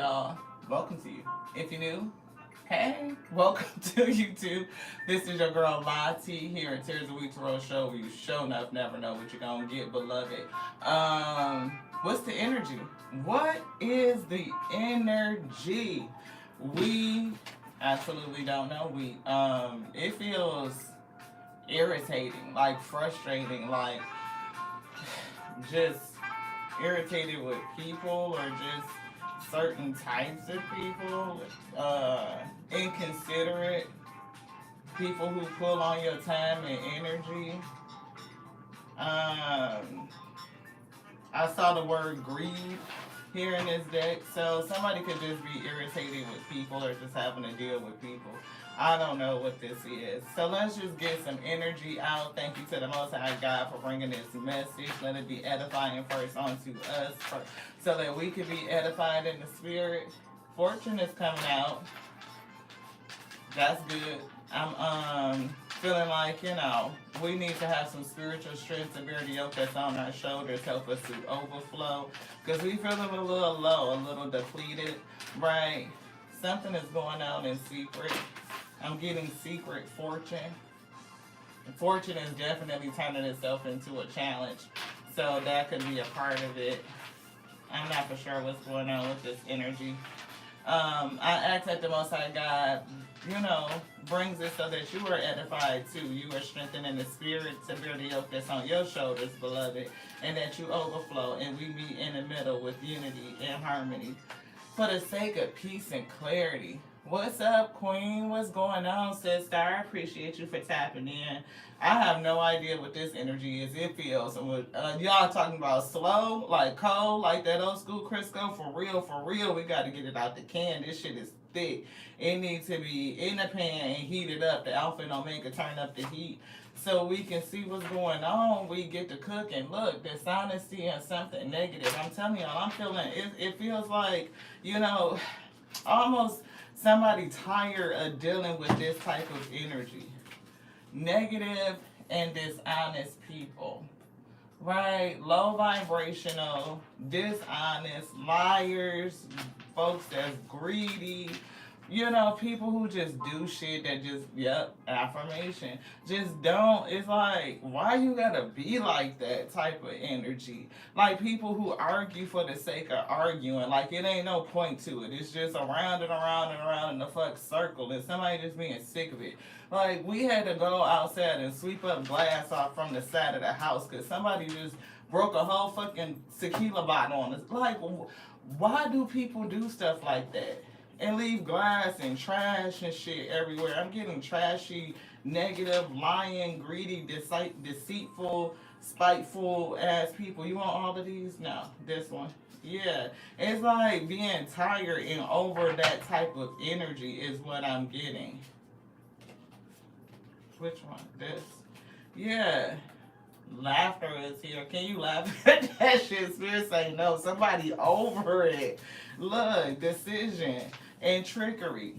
y'all. Welcome to you. If you're new, hey, welcome to YouTube. This is your girl Lati here at Tears of Week Tarot Show, where you show enough never know what you're gonna get, beloved. What's the energy? What is the energy? We absolutely don't know. It feels irritating, like frustrating, like just irritated with people or just certain types of people, inconsiderate people who pull on your time and energy. I saw the word greed here in this deck, so somebody could just be irritated with people or just having to deal with people. I don't know what this is. So let's just get some energy out. Thank you to the Most High God for bringing this message. Let it be edifying first onto us so that we can be edified in the spirit. Fortune is coming out. That's good. I'm feeling like, we need to have some spiritual strength to bear the yoke that's on our shoulders, help us to overflow. Because we feeling a little low, a little depleted, right? Something is going on in secret. I'm getting secret fortune. Fortune is definitely turning itself into a challenge. So that could be a part of it. I'm not for sure what's going on with this energy. I ask that the Most High God, brings it so that you are edified too. You are strengthened in the spirit to bear the yoke that's on your shoulders, beloved, and that you overflow and we meet in the middle with unity and harmony. For the sake of peace and clarity. What's up, Queen? What's going on, sister? I appreciate you for tapping in. I have no idea what this energy is. It feels, y'all talking about slow, like cold, like that old school Crisco. For real, we got to get it out the can. This shit is thick. It needs to be in the pan and heated up. The Alpha and Omega turn up the heat so we can see what's going on. We get to cook and look, dishonesty and something negative. I'm telling y'all, I'm feeling, it feels like, almost somebody tired of dealing with this type of energy. Negative and dishonest people. Right? Low vibrational, dishonest, liars, folks that's greedy. People who just do shit that just, affirmation. Just don't, it's like, why you gotta be like that type of energy? Like people who argue for the sake of arguing, like it ain't no point to it. It's just around and around and around in the fuck circle and somebody just being sick of it. Like we had to go outside and sweep up glass off from the side of the house because somebody just broke a whole fucking tequila bottle on us. Like, why do people do stuff like that? And leave glass and trash and shit everywhere. I'm getting trashy, negative, lying, greedy, deceitful, spiteful ass people. You want all of these? No, this one. Yeah, it's like being tired and over that type of energy is what I'm getting. Which one? This? Yeah. Laughter is here. Can you laugh at that shit? Spirit say no. Somebody over it. Look, decision and trickery.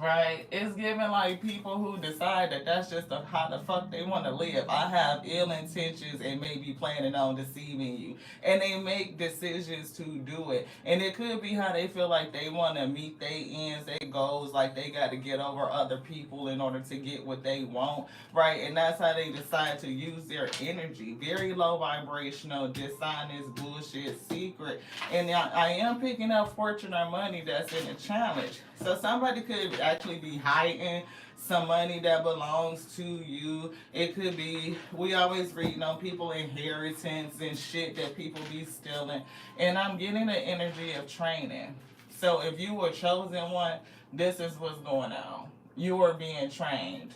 Right? It's giving like people who decide that that's just how the fuck they want to live. I have ill intentions and maybe planning on deceiving you. And they make decisions to do it. And it could be how they feel like they want to meet their ends, their goals, like they got to get over other people in order to get what they want. Right? And that's how they decide to use their energy. Very low vibrational, dishonest, bullshit, secret. And I am picking up fortune or money that's in a challenge. So somebody could actually be hiding some money that belongs to you. It could be, we always read on people inheritance and shit that people be stealing. And I'm getting the energy of training. So if you were chosen one, this is what's going on. You are being trained.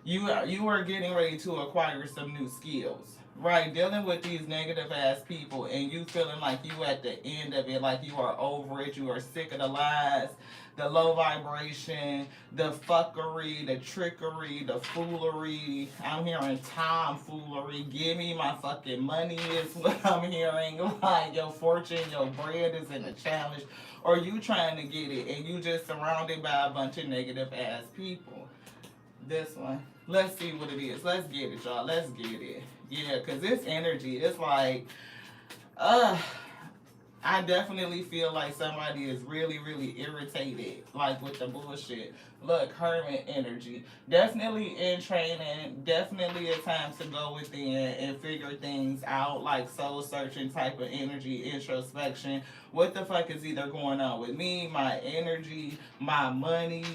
You are getting ready to acquire some new skills. Right, dealing with these negative ass people and you feeling like you at the end of it, like you are over it, you are sick of the lies, the low vibration, the fuckery, the trickery, the foolery. I'm hearing tomfoolery. Give me my fucking money is what I'm hearing. Like your fortune, your bread is in a challenge, or you trying to get it and you just surrounded by a bunch of negative ass people. This one. Let's see what it is. Let's get it, y'all. Let's get it. Yeah, because this energy, it's like, I definitely feel like somebody is really, really irritated, like with the bullshit. Look, hermit energy. Definitely in training, definitely a time to go within and figure things out, like soul searching type of energy, introspection. What the fuck is either going on with me, my energy, my money,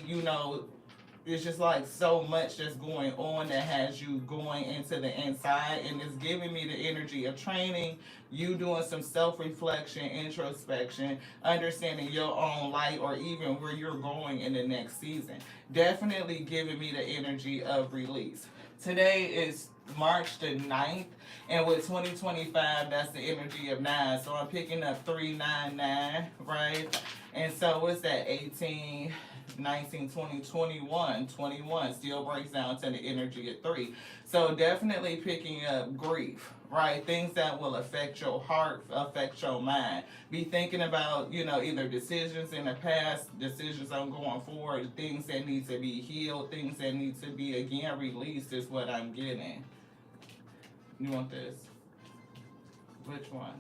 it's just like so much that's going on that has you going into the inside, and it's giving me the energy of training, you doing some self-reflection, introspection, understanding your own light, or even where you're going in the next season. Definitely giving me the energy of release. Today is March the 9th, and with 2025, that's the energy of 9. So I'm picking up 399, right? And so what's that? 18, 19, 20, 21. 21 still breaks down to the energy of 3. So definitely picking up grief, right? Things that will affect your heart, affect your mind. Be thinking about, either decisions in the past, decisions on going forward, things that need to be healed, things that need to be again released is what I'm getting. You want this? Which one?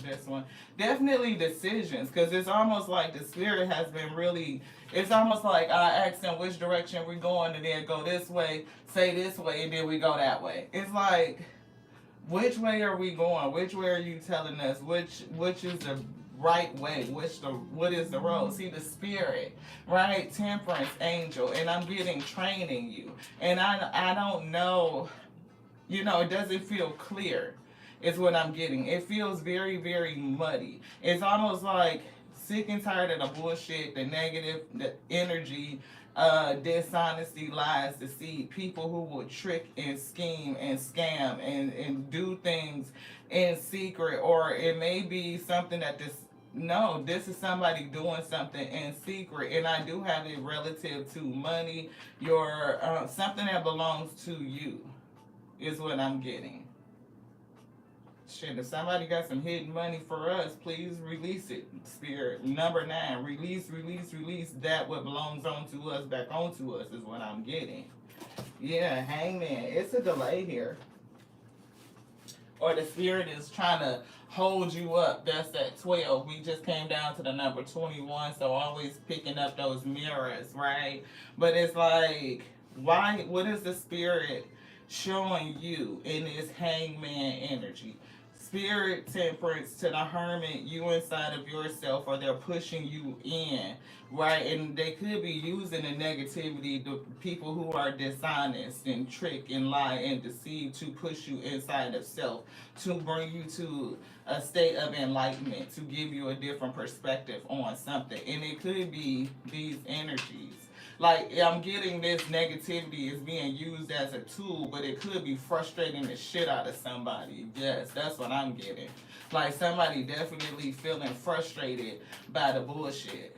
This one. Definitely decisions, because it's almost like the spirit has been really, it's almost like I ask them which direction we're going, and then go this way, say this way, and then we go that way. It's like, which way are we going? Which way are you telling us? Which is the right way? What is the road? See, the spirit, right? Temperance angel, and I'm getting training you, and I don't know, it doesn't feel clear. Is what I'm getting. It feels very, very muddy. It's almost like sick and tired of the bullshit, the negative, the energy, dishonesty, lies, deceit, people who will trick and scheme and scam and do things in secret, or it may be something that this is somebody doing something in secret, and I do have it relative to money, your something that belongs to you, is what I'm getting. Shit, if somebody got some hidden money for us, please release it. Spirit number 9, release that what belongs onto us back onto us is what I'm getting. Yeah, hangman. It's a delay here. Or the spirit is trying to hold you up. That's at 12. We just came down to the number 21, so always picking up those mirrors, right? But it's like, why? What is the spirit showing you in this hangman energy? Spirit temperance to the hermit, you inside of yourself, or they're pushing you in, right? And they could be using the negativity, the people who are dishonest and trick and lie and deceive, to push you inside of self, to bring you to a state of enlightenment, to give you a different perspective on something. And it could be these energies. Like, I'm getting this negativity is being used as a tool, but it could be frustrating the shit out of somebody. Yes, that's what I'm getting. Like, somebody definitely feeling frustrated by the bullshit.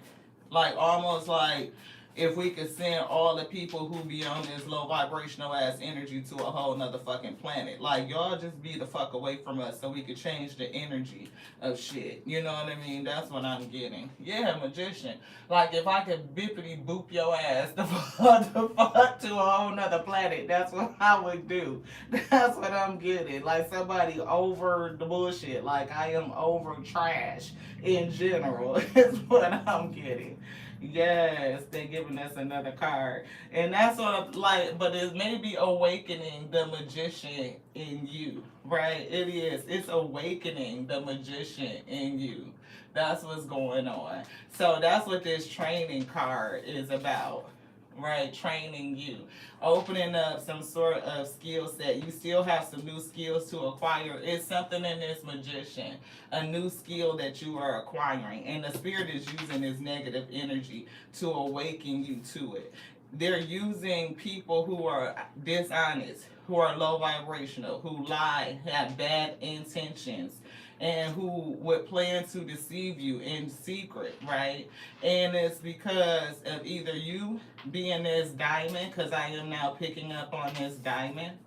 Like, almost like if we could send all the people who be on this low vibrational ass energy to a whole nother fucking planet. Like, y'all just be the fuck away from us so we could change the energy of shit. You know what I mean? That's what I'm getting. Yeah, magician. Like, if I could bippity boop your ass the fuck to a whole nother planet, that's what I would do. That's what I'm getting. Like, somebody over the bullshit. Like, I am over trash in general is what I'm getting. Yes, they're giving us another card. And that's sort of like, but it may be awakening the magician in you, right? It is. It's awakening the magician in you. That's what's going on. So that's what this training card is about, right? Training you, opening up some sort of skill set. You still have some new skills to acquire. It's something in this magician, a new skill that you are acquiring, and the spirit is using this negative energy to awaken you to it. They're using people who are dishonest, who are low vibrational, who lie, have bad intentions, and who would plan to deceive you in secret, right? And it's because of either you being this diamond, because I am now picking up on this diamond,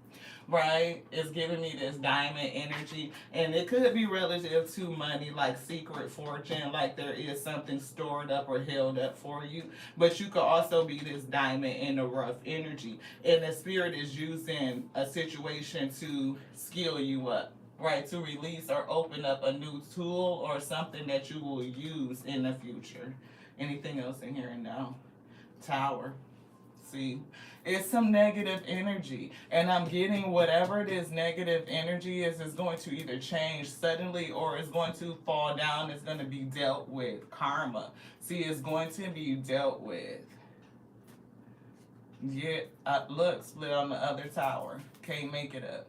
right? It's giving me this diamond energy, and it could be relative to money, like secret fortune, like there is something stored up or held up for you. But you could also be this diamond in the rough energy, and the spirit is using a situation to skill you up, right? To release or open up a new tool or something that you will use in the future. Anything else in here? No. Tower. See, it's some negative energy, and I'm getting whatever it is negative energy is going to either change suddenly or it's going to fall down. It's going to be dealt with. Karma. See, it's going to be dealt with. Yeah, look, split on the other tower. Can't make it up.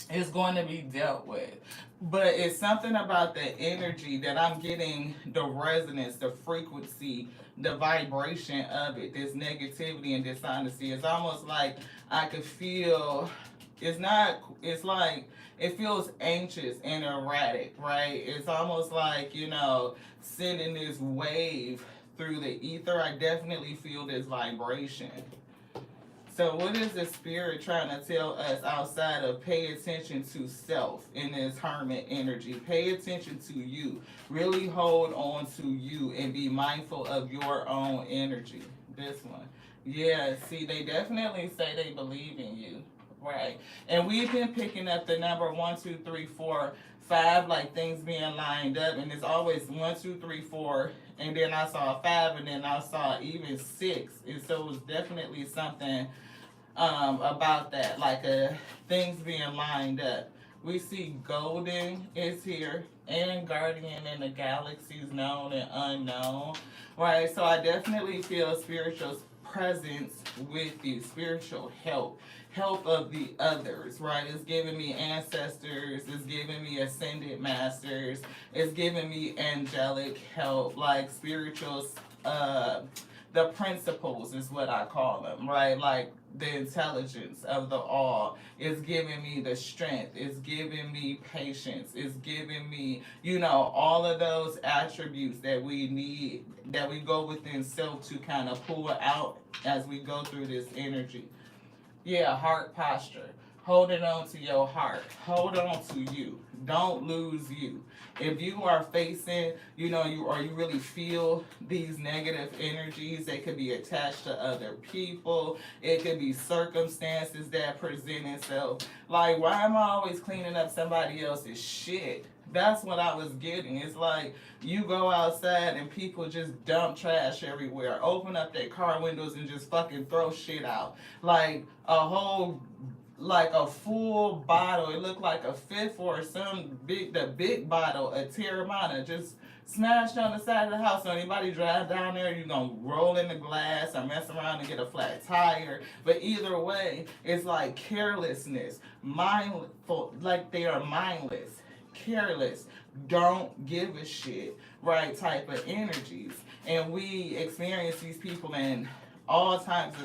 It's going to be dealt with. But it's something about the energy that I'm getting, the resonance, the frequency, the vibration of it, this negativity and dishonesty. It's almost like I could feel, it's not, it's like, it feels anxious and erratic, right? It's almost like, sending this wave through the ether. I definitely feel this vibration. So what is the spirit trying to tell us outside of pay attention to self in this hermit energy? Pay attention to you. Really hold on to you and be mindful of your own energy. This one. Yeah, see, they definitely say they believe in you. Right. And we've been picking up the number 1, 2, 3, 4, 5, like things being lined up. And it's always 1, 2, 3, 4. And then I saw 5, and then I saw even 6. And so it was definitely something about that, like things being lined up. We see Golden is here, and Guardian in the galaxies, known and unknown, right? So I definitely feel spiritual presence with you, spiritual help of the others, right? It's giving me ancestors, it's giving me ascended masters, it's giving me angelic help, like spiritual, the principles is what I call them, right? Like the intelligence of the all is giving me the strength, it's giving me patience, it's giving me, all of those attributes that we need, that we go within self to kind of pull out as we go through this energy. Yeah, heart posture. Holding on to your heart. Hold on to you. Don't lose you. If you are facing, you really feel these negative energies, they could be attached to other people. It could be circumstances that present itself. Like, why am I always cleaning up somebody else's shit? That's what I was getting. It's like you go outside and people just dump trash everywhere, open up their car windows and just fucking throw shit out. Like a full bottle. It looked like a fifth or the big bottle of Terramana just smashed on the side of the house. So anybody drive down there, you're gonna roll in the glass or mess around and get a flat tire. But either way, it's like carelessness, mindful, like they are mindless, careless, don't give a shit, right? Type of energies. And we experience these people in all types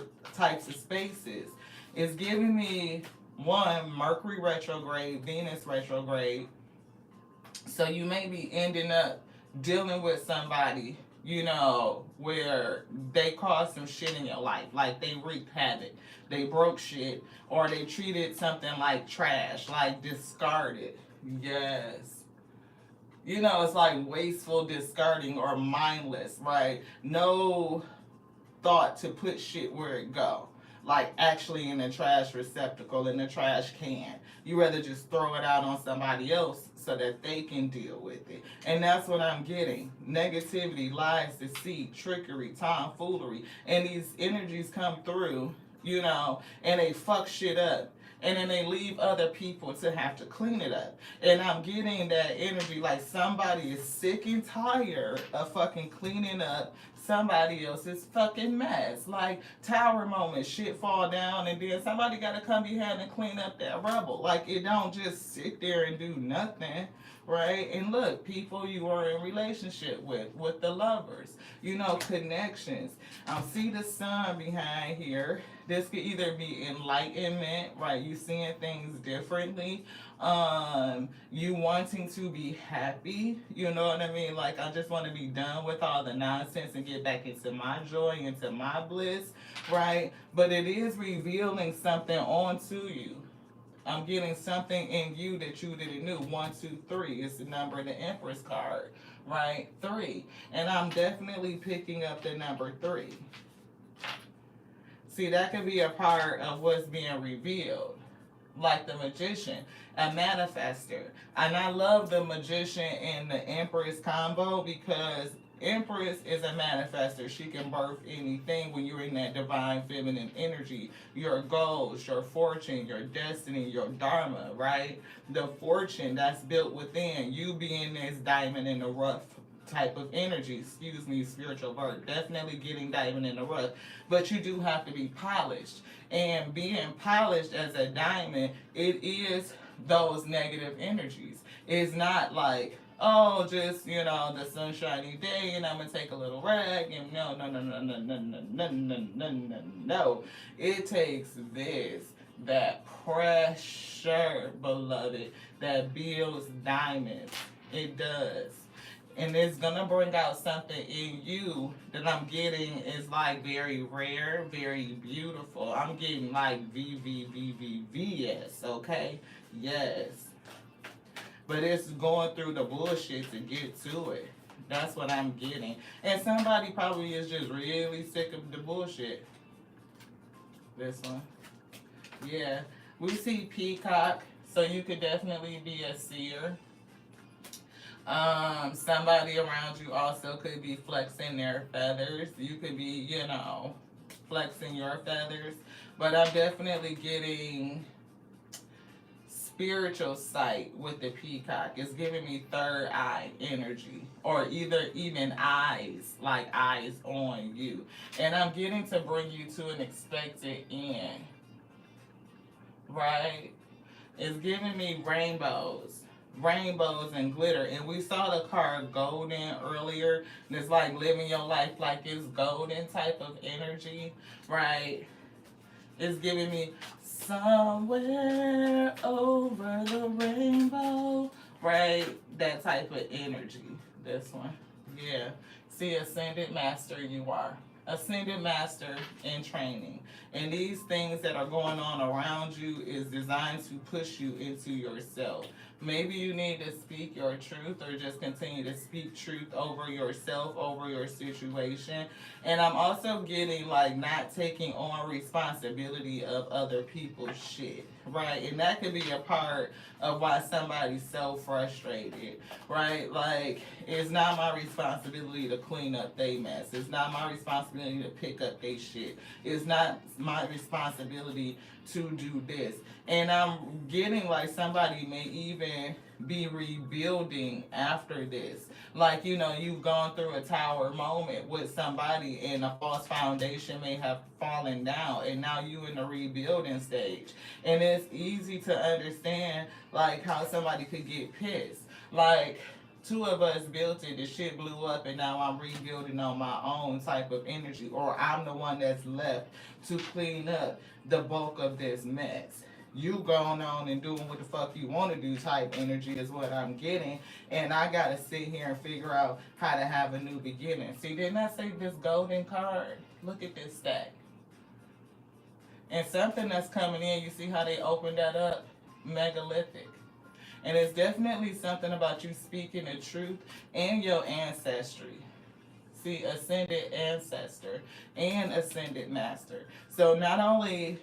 of spaces. It's giving me, one, Mercury retrograde, Venus retrograde. So you may be ending up dealing with somebody, where they caused some shit in your life. Like they wreaked havoc. They broke shit, or they treated something like trash, like discarded. Yes. It's like wasteful discarding or mindless, right? No thought to put shit where it go. Like actually in a trash receptacle, in a trash can. You rather just throw it out on somebody else so that they can deal with it. And that's what I'm getting. Negativity, lies, deceit, trickery, tomfoolery. And these energies come through, and they fuck shit up. And then they leave other people to have to clean it up. And I'm getting that energy like somebody is sick and tired of fucking cleaning up somebody else's fucking mess. Like tower moment, shit fall down and then somebody gotta come behind and clean up that rubble. Like it don't just sit there and do nothing, right? And look, people you are in relationship with the lovers, connections. See the sun behind here. This could either be enlightenment, right? You seeing things differently. You wanting to be happy, you know what I mean? Like I just want to be done with all the nonsense and get back into my joy, into my bliss, right? But it is revealing something onto you. I'm getting something in you that you didn't know. 1, 2, 3. It's the number of the Empress card, right? 3. And I'm definitely picking up the number 3. See, that could be a part of what's being revealed. like the magician, a manifester. And I love the magician and the empress combo because empress is a manifester. She can birth anything when you're in that divine feminine energy. Your goals, your fortune, your destiny, your dharma, right? The fortune that's built within you, being this diamond in the rough type of energy, excuse me, spiritual birth, definitely getting diamond in the rough, but you do have to be polished. And being polished as a diamond, it is those negative energies. It's not like, oh, just, the sunshiny day and I'm gonna take a little rag and no, no, no, no, no, no, no, no, no, no, no, no. It takes this, that pressure, beloved, that builds diamonds. It does. And it's gonna bring out something in you that I'm getting is like very rare, very beautiful. I'm getting like VVVVVS, okay? Yes. But it's going through the bullshit to get to it. That's what I'm getting. And somebody probably is just really sick of the bullshit. This one. Yeah. We see peacock, so you could definitely be a seer. Somebody around you also could be flexing their feathers. You could be, flexing your feathers. But I'm definitely getting spiritual sight with the peacock. It's giving me third eye energy, or either even eyes, like eyes on you. And I'm getting to bring you to an expected end, right? It's giving me rainbows and glitter. And we saw the card golden earlier. And it's like living your life like it's golden type of energy, right? It's giving me somewhere over the rainbow, right? That type of energy. This one. Yeah. See, ascended master you are. Ascended master in training. And these things that are going on around you is designed to push you into yourself. Maybe you need to speak your truth or just continue to speak truth over yourself, over your situation. And I'm also getting like not taking on responsibility of other people's shit, right? And that could be a part of why somebody's so frustrated, right? Like, it's not my responsibility to clean up their mess. It's not my responsibility to pick up their shit. It's not my responsibility to do this. And I'm getting like somebody may even be rebuilding after this. Like, you've gone through a tower moment with somebody and a false foundation may have fallen down and now you in the rebuilding stage. And it's easy to understand like how somebody could get pissed. Like, two of us built it, the shit blew up, and now I'm rebuilding on my own type of energy, or I'm the one that's left to clean up the bulk of this mess. You going on and doing what the fuck you want to do type energy is what I'm getting, and I gotta sit here and figure out how to have a new beginning. See, didn't I say this golden card? Look at this stack. And something that's coming in, you see how they opened that up? Megalithic. And it's definitely something about you speaking the truth and your ancestry. See, ascended ancestor and ascended master. So not only,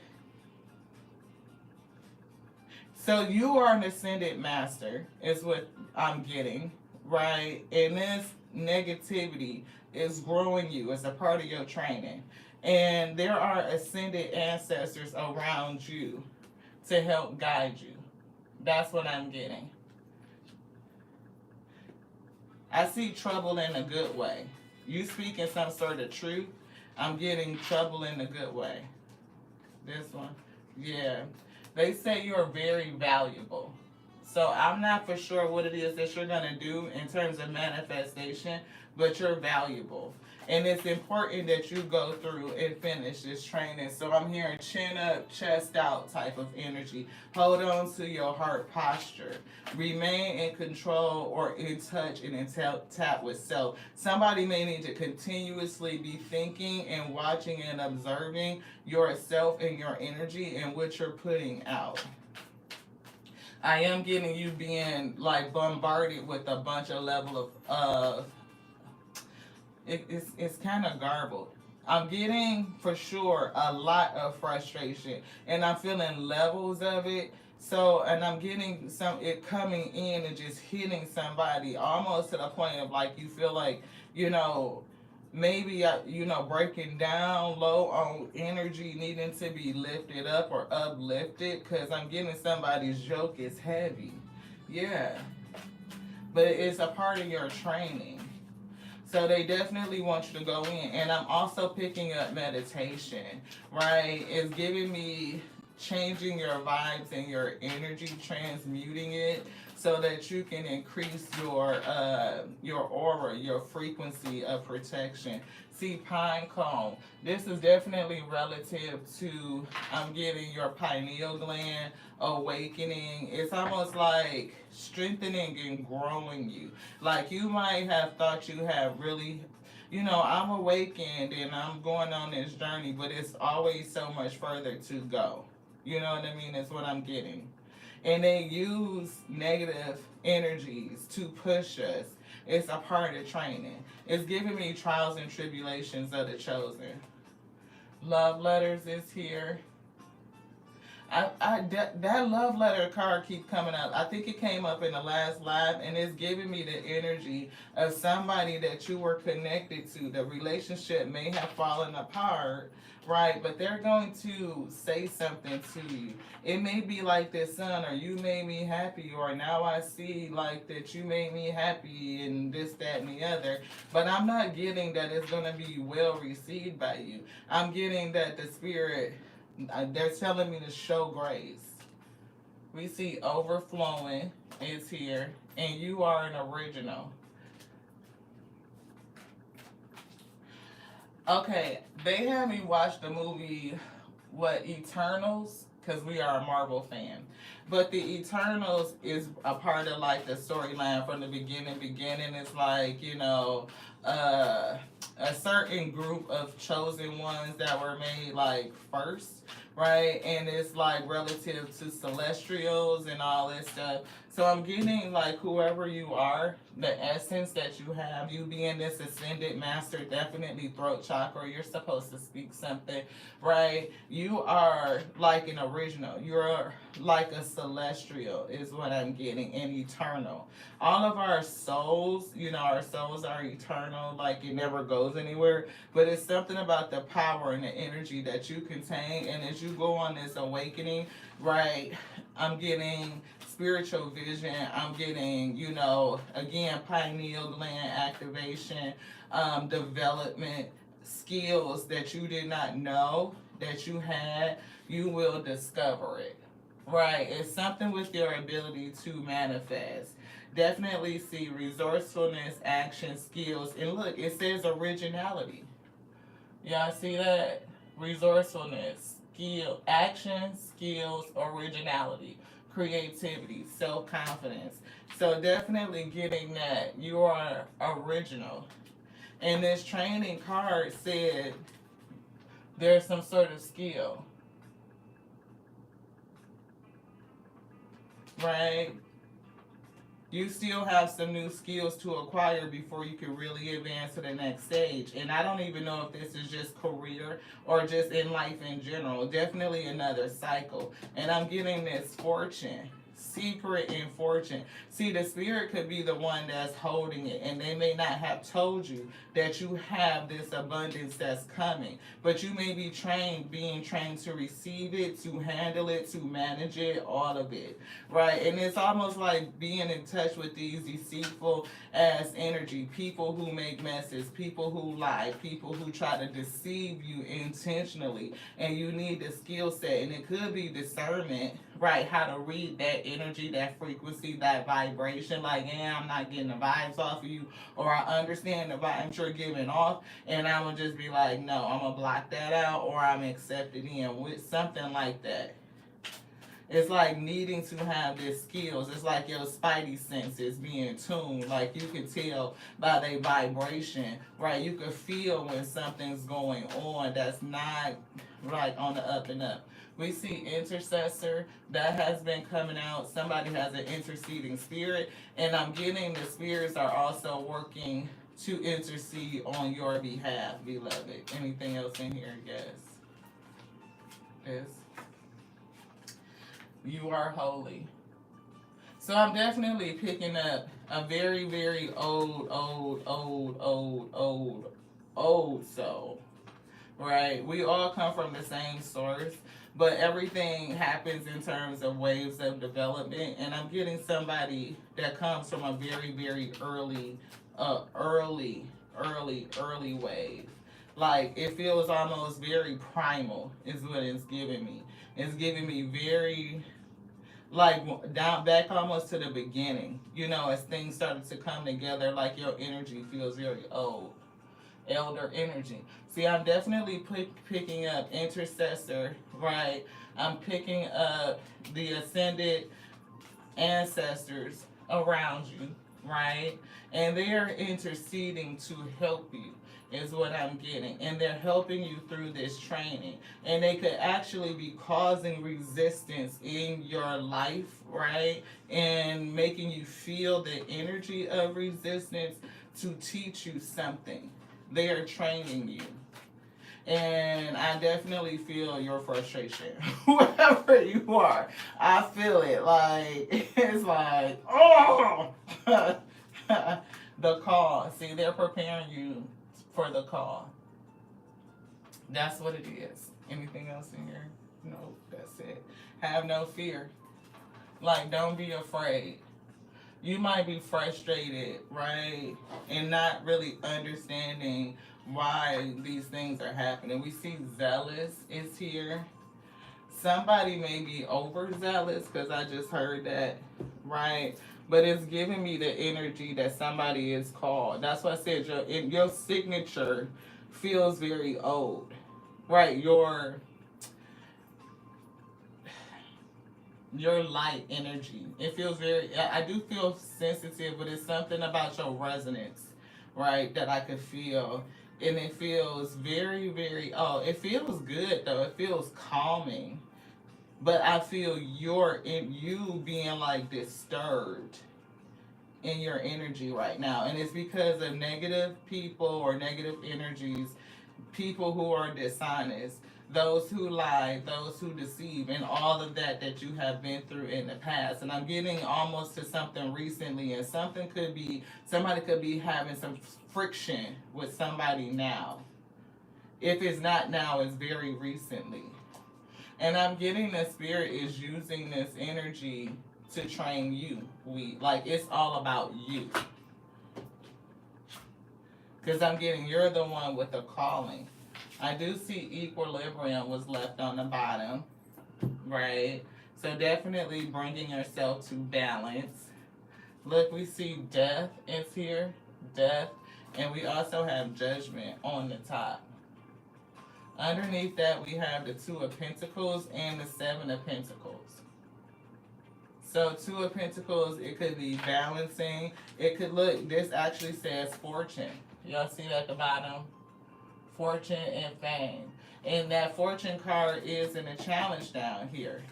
so you are an ascended master is what I'm getting, right? And this negativity is growing you as a part of your training. And there are ascended ancestors around you to help guide you. That's what I'm getting. I see trouble in a good way. You speaking some sort of truth. I'm getting trouble in a good way. This one. Yeah. They say you're very valuable. So I'm not for sure what it is that you're going to do in terms of manifestation, but you're valuable. And it's important that you go through and finish this training. So I'm hearing chin up, chest out type of energy. Hold on to your heart posture. Remain in control or in touch and in tap with self. Somebody may need to continuously be thinking and watching and observing yourself and your energy and what you're putting out. I am getting you being like bombarded with a bunch of level of it's kind of garbled. I'm getting for sure a lot of frustration and I'm feeling levels of it So, and I'm getting it coming in and just hitting somebody almost to the point of like you feel like, you know, maybe, breaking down low on energy, needing to be lifted up or uplifted, because I'm getting somebody's yoke is heavy. Yeah, but it's a part of your training. So they definitely want you to go in. And I'm also picking up meditation, right? It's giving me changing your vibes and your energy, transmuting it so that you can increase your aura, your frequency of protection. See, pine cone. This is definitely relative to, I'm getting your pineal gland awakening. It's almost like strengthening and growing you. Like you might have thought you have really, I'm awakened and I'm going on this journey, but it's always so much further to go. You know what I mean? That's what I'm getting. And they use negative energies to push us. It's a part of training. It's giving me trials and tribulations of the chosen. Love letters is here. That love letter card keep coming up. I think it came up in the last live, and it's giving me the energy of somebody that you were connected to. The relationship may have fallen apart, right? But they're going to say something to you. It may be like this, son, or you made me happy, or now I see like that you made me happy, and this, that, and the other. But I'm not getting that it's gonna be well received by you. I'm getting that the spirit, they're telling me to show grace. We see overflowing is here, and you are an original. Okay, they had me watch the movie, what, Eternals? Because we are a Marvel fan. But the Eternals is a part of like the storyline from the beginning. Beginning is like, uh, a certain group of chosen ones that were made like first, right? And it's like relative to celestials and all this stuff. So I'm getting like whoever you are, the essence that you have, you being this ascended master, definitely throat chakra, you're supposed to speak something, right? You are like an original. You're like a celestial is what I'm getting, and eternal. All of our souls, our souls are eternal, like it never goes anywhere, but it's something about the power and the energy that you contain, and as you go on this awakening, right, I'm getting spiritual vision. I'm getting, again, pineal gland activation, development, skills that you did not know that you had. You will discover it. Right. It's something with your ability to manifest. Definitely see resourcefulness, action, skills. And look, it says originality. Y'all see that? Resourcefulness, skill, action, skills, originality, creativity, self confidence. So definitely getting that you are original. And this training card said there's some sort of skill, right? You still have some new skills to acquire before you can really advance to the next stage. And I don't even know if this is just career or just in life in general. Definitely another cycle. And I'm getting this fortune. Secret and fortune. See, the spirit could be the one that's holding it, and they may not have told you that you have this abundance that's coming. But you may be being trained to receive it, to handle it, to manage it, all of it. Right? And it's almost like being in touch with these deceitful ass energy, people who make messes, people who lie, people who try to deceive you intentionally. And you need the skill set, and it could be discernment, right? How to read that energy, that frequency, that vibration. Like, yeah, I'm not getting the vibes off of you, or I understand the vibes you're giving off, and I'm gonna just be like, no, I'm gonna block that out, or I'm accepted in with something like that. It's like needing to have their skills. It's like your spidey senses being tuned. Like you can tell by their vibration, right? You can feel when something's going on that's not right on the up and up. We see intercessor that has been coming out. Somebody has an interceding spirit, and I'm getting the spirits are also working to intercede on your behalf, beloved. Anything else in here, guys? Yes. You are holy. So I'm definitely picking up a very, very old soul, right? We all come from the same source, but everything happens in terms of waves of development. And I'm getting somebody that comes from a very, very early wave. Like it feels almost very primal, is what it's giving me. It's giving me very like down back almost to the beginning. You know, as things started to come together, like your energy feels very old, elder energy. See, I'm definitely picking up intercessor, right? I'm picking up the ascended ancestors around you, right? And they are interceding to help you, is what I'm getting. And they're helping you through this training. And they could actually be causing resistance in your life, right? And making you feel the energy of resistance to teach you something. They are training you. And I definitely feel your frustration, whoever you are. I feel it. Like it's like, oh, the call. See, they're preparing you for the call. That's what it is. Anything else in here? No, that's it. Have no fear. Like, don't be afraid. You might be frustrated, right? And not really understanding why these things are happening. We see zealous is here. Somebody may be overzealous because I just heard that, right? But it's giving me the energy that somebody is called. That's why I said your signature feels very old, right? Your light energy. It feels very. I do feel sensitive, but it's something about your resonance, right? That I could feel, and it feels very, very. Oh, it feels good though. It feels calming, but I feel you being like disturbed in your energy right now, and it's because of negative people or negative energies, people who are dishonest, those who lie, those who deceive, and all of that that you have been through in the past. And I'm getting almost to something recently, and somebody could be having some friction with somebody now. If it's not now, it's very recently. And I'm getting the spirit is using this energy to train you. Like it's all about you. Because I'm getting you're the one with the calling. I do see equilibrium was left on the bottom, right? So definitely bringing yourself to balance. Look, we see death is here, death, and we also have judgment on the top. Underneath that, we have the Two of Pentacles and the Seven of Pentacles. So Two of Pentacles, it could be balancing. It could look, this actually says fortune. Y'all see that at the bottom? Fortune and fame. And that fortune card is in a challenge down here.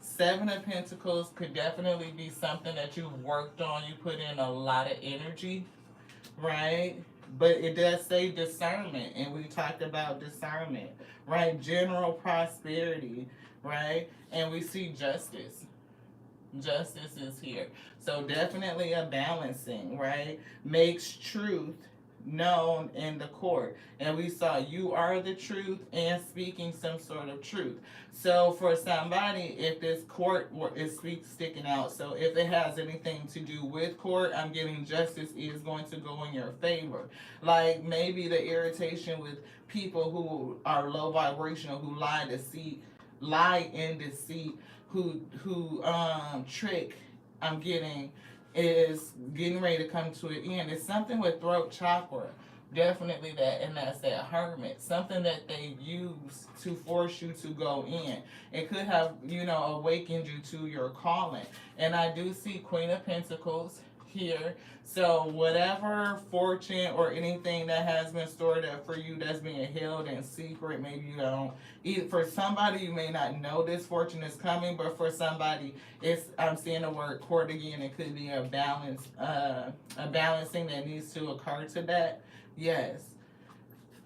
Seven of Pentacles could definitely be something that you've worked on. You put in a lot of energy, right? But it does say discernment, and we talked about discernment, right? General prosperity, right? And we see justice. Justice is here. So definitely a balancing, right? Makes truth known in the court. And we saw you are the truth and speaking some sort of truth. So for somebody, if this court is sticking out, so if it has anything to do with court, I'm getting justice is going to go in your favor. Like maybe the irritation with people who are low vibrational, who lie and deceit, who trick, I'm getting is getting ready to come to an end. It's something with throat chakra. Definitely that, and that's that hermit. Something that they use to force you to go in. It could have, awakened you to your calling. And I do see Queen of Pentacles here. So whatever fortune or anything that has been stored up for you that's being held in secret, maybe you don't. For somebody, you may not know this fortune is coming, but for somebody, I'm seeing the word court again. It could be a balancing that needs to occur to that. Yes,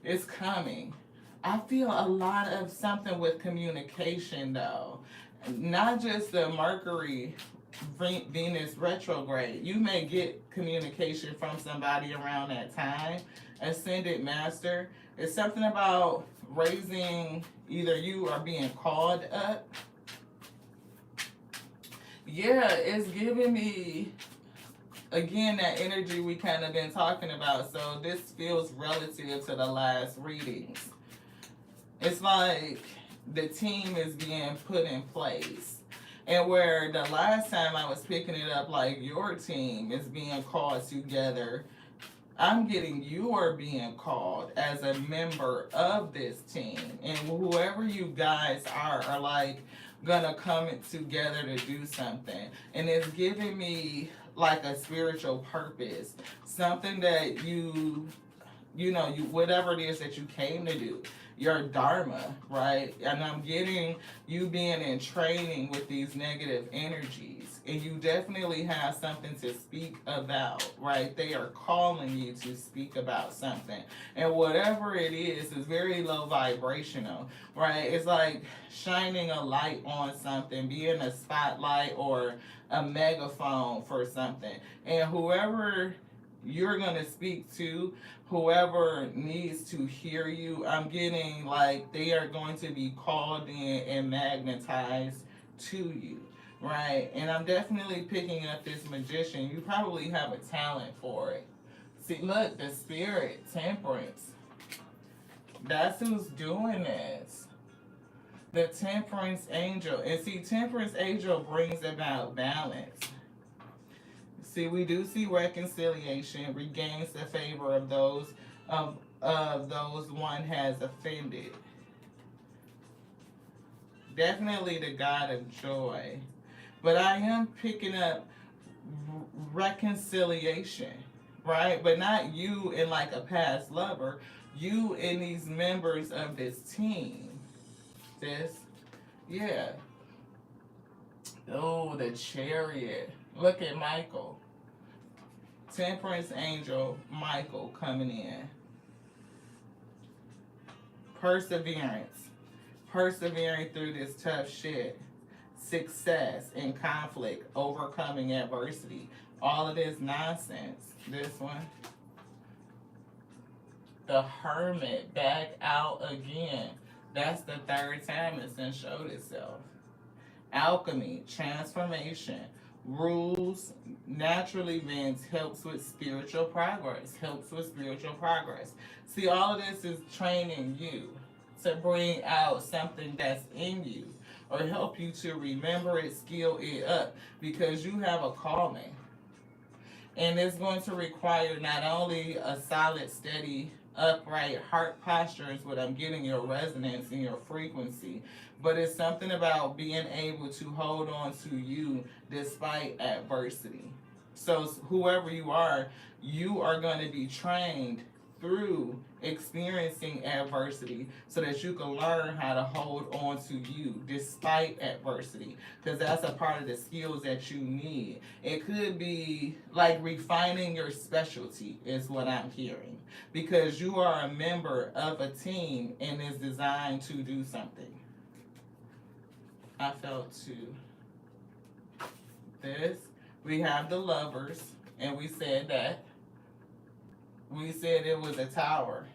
it's coming. I feel a lot of something with communication though. not just the Mercury Venus retrograde. You may get communication from somebody around that time. Ascended Master. It's something about raising, either you are being called up. Yeah, it's giving me, again, that energy we kind of been talking about. So this feels relative to the last readings. It's like the team is being put in place. And where the last time I was picking it up, like your team is being called together, I'm getting you are being called as a member of this team. And whoever you guys are like gonna come together to do something. And it's giving me like a spiritual purpose. Something that you know, you whatever it is that you came to do, your dharma, right? And I'm getting you being in training with these negative energies, and you definitely have something to speak about, right? They are calling you to speak about something, and whatever it is very low vibrational, right? It's like shining a light on something, being a spotlight or a megaphone for something, and whoever you're going to speak to, whoever needs to hear you, I'm getting like they are going to be called in and magnetized to you, right? And I'm definitely picking up this magician. You probably have a talent for it. See, look, the spirit, temperance. That's who's doing this. The temperance angel. And see, temperance angel brings about balance. See, we do see reconciliation, regains the favor of those one has offended. Definitely the God of joy. But I am picking up reconciliation, right? But not you and like a past lover, you and these members of this team. This, yeah. Oh, the chariot. Look at Michael. Temperance angel Michael coming in. Perseverance. Persevering through this tough shit. Success in conflict. Overcoming adversity. All of this nonsense. This one. The Hermit back out again. That's the third time it's been showed itself. Alchemy. Transformation. Rules, natural events helps with spiritual progress. See, all of this is training you to bring out something that's in you or help you to remember it, skill it up, because you have a calling. And it's going to require not only a solid, steady, upright heart posture is what I'm getting, your resonance and your frequency, but it's something about being able to hold on to you despite adversity. So whoever you are going to be trained through experiencing adversity so that you can learn how to hold on to you despite adversity, because that's a part of the skills that you need. It could be like refining your specialty is what I'm hearing, because you are a member of a team and is designed to do something. I felt too. This, we have the Lovers, and we said it was a tower,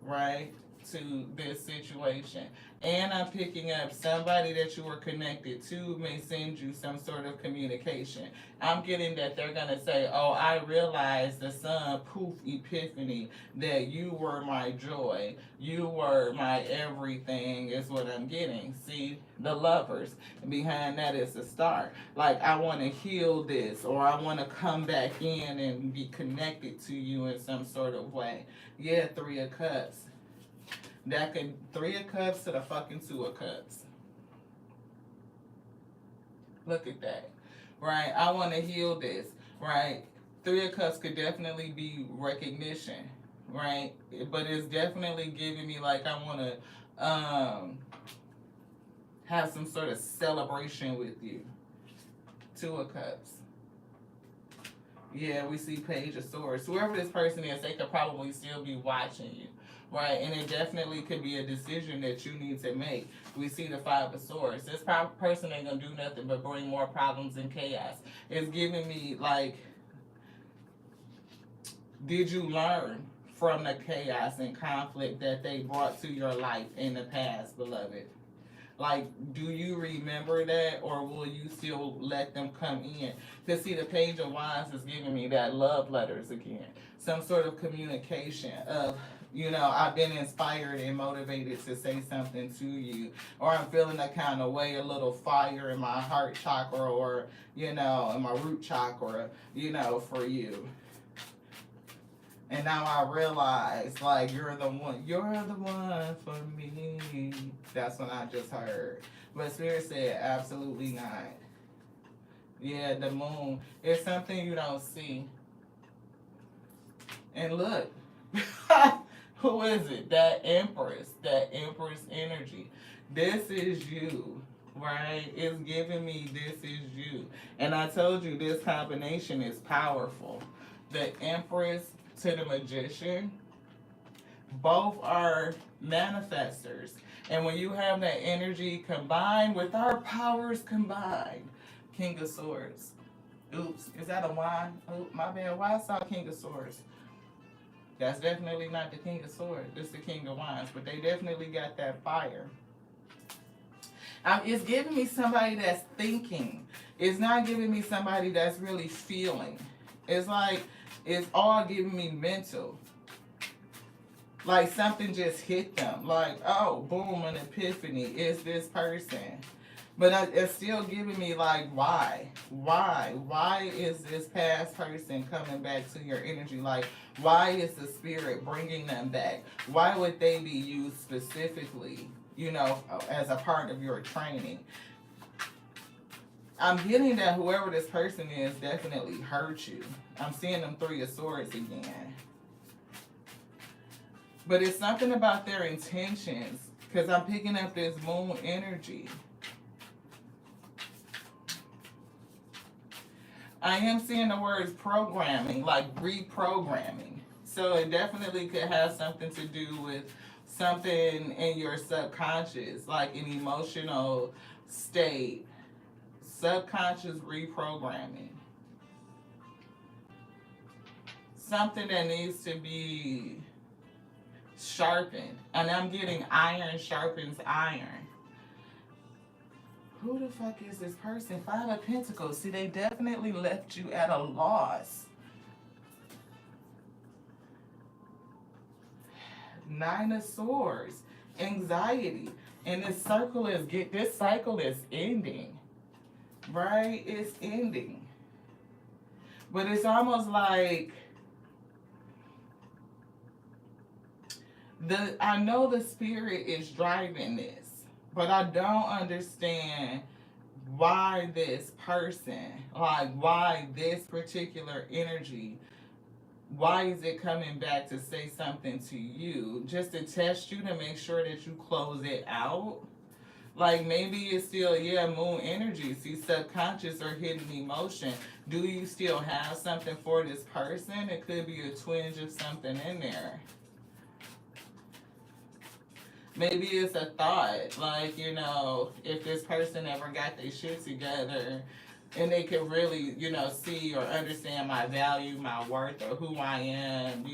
right, to this situation. And I'm picking up somebody that you were connected to may send you some sort of communication. I'm getting that they're going to say, oh, I realized the sun, poof, epiphany, that you were my joy. You were my everything is what I'm getting. See, the Lovers. Behind that is the Star. Like, I want to heal this, or I want to come back in and be connected to you in some sort of way. Yeah, Three of Cups. That could, Three of Cups to the fucking Two of Cups. Look at that, right? I want to heal this, right? Three of Cups could definitely be recognition, right? But it's definitely giving me like I want to have some sort of celebration with you. Two of Cups. Yeah, we see Page of Swords. Whoever this person is, they could probably still be watching you, right? And it definitely could be a decision that you need to make. We see the Five of Swords. This person ain't gonna do nothing but bring more problems and chaos. It's giving me like, did you learn from the chaos and conflict that they brought to your life in the past, beloved? Like, do you remember that, or will you still let them come in? Because, see, the Page of Wands is giving me that love letters again. Some sort of communication of, I've been inspired and motivated to say something to you, or I'm feeling a kind of way, a little fire in my heart chakra, or, in my root chakra, for you. And now I realize, like, you're the one for me. That's what I just heard. But Spirit said, absolutely not. Yeah, the moon. It's something you don't see. And look, who is it? That Empress energy. This is you, right? It's giving me this is you. And I told you this combination is powerful. The Empress to the Magician, both are manifestors. And when you have that energy combined with our powers combined, King of Swords. Oops, is that a wine? Oh, my bad. Why I saw King of Swords? That's definitely not the King of Swords. This is the King of Wands. But they definitely got that fire. It's giving me somebody that's thinking. It's not giving me somebody that's really feeling. It's like, it's all giving me mental. Like something just hit them. Like, oh, boom, an epiphany. It's this person. But it's still giving me like, why? Why is this past person coming back to your energy? Like, why is the Spirit bringing them back? Why would they be used specifically, as a part of your training? I'm getting that whoever this person is definitely hurt you. I'm seeing them Three of Swords again. But it's something about their intentions, because I'm picking up this moon energy. I am seeing the words programming, like reprogramming. So it definitely could have something to do with something in your subconscious, like an emotional state. Subconscious reprogramming. Something that needs to be sharpened. And I'm getting iron sharpens iron. Who the fuck is this person? Five of Pentacles. See, they definitely left you at a loss. Nine of Swords. Anxiety. And this cycle is ending. Right? It's ending. But it's almost like I know the Spirit is driving this, but I don't understand why this person, like why this particular energy, why is it coming back to say something to you? Just to test you, to make sure that you close it out? Like maybe it's still, moon energy. See, subconscious or hidden emotion. Do you still have something for this person? It could be a twinge of something in there. Maybe it's a thought, like, if this person ever got their shit together and they could really, see or understand my value, my worth, or who I am,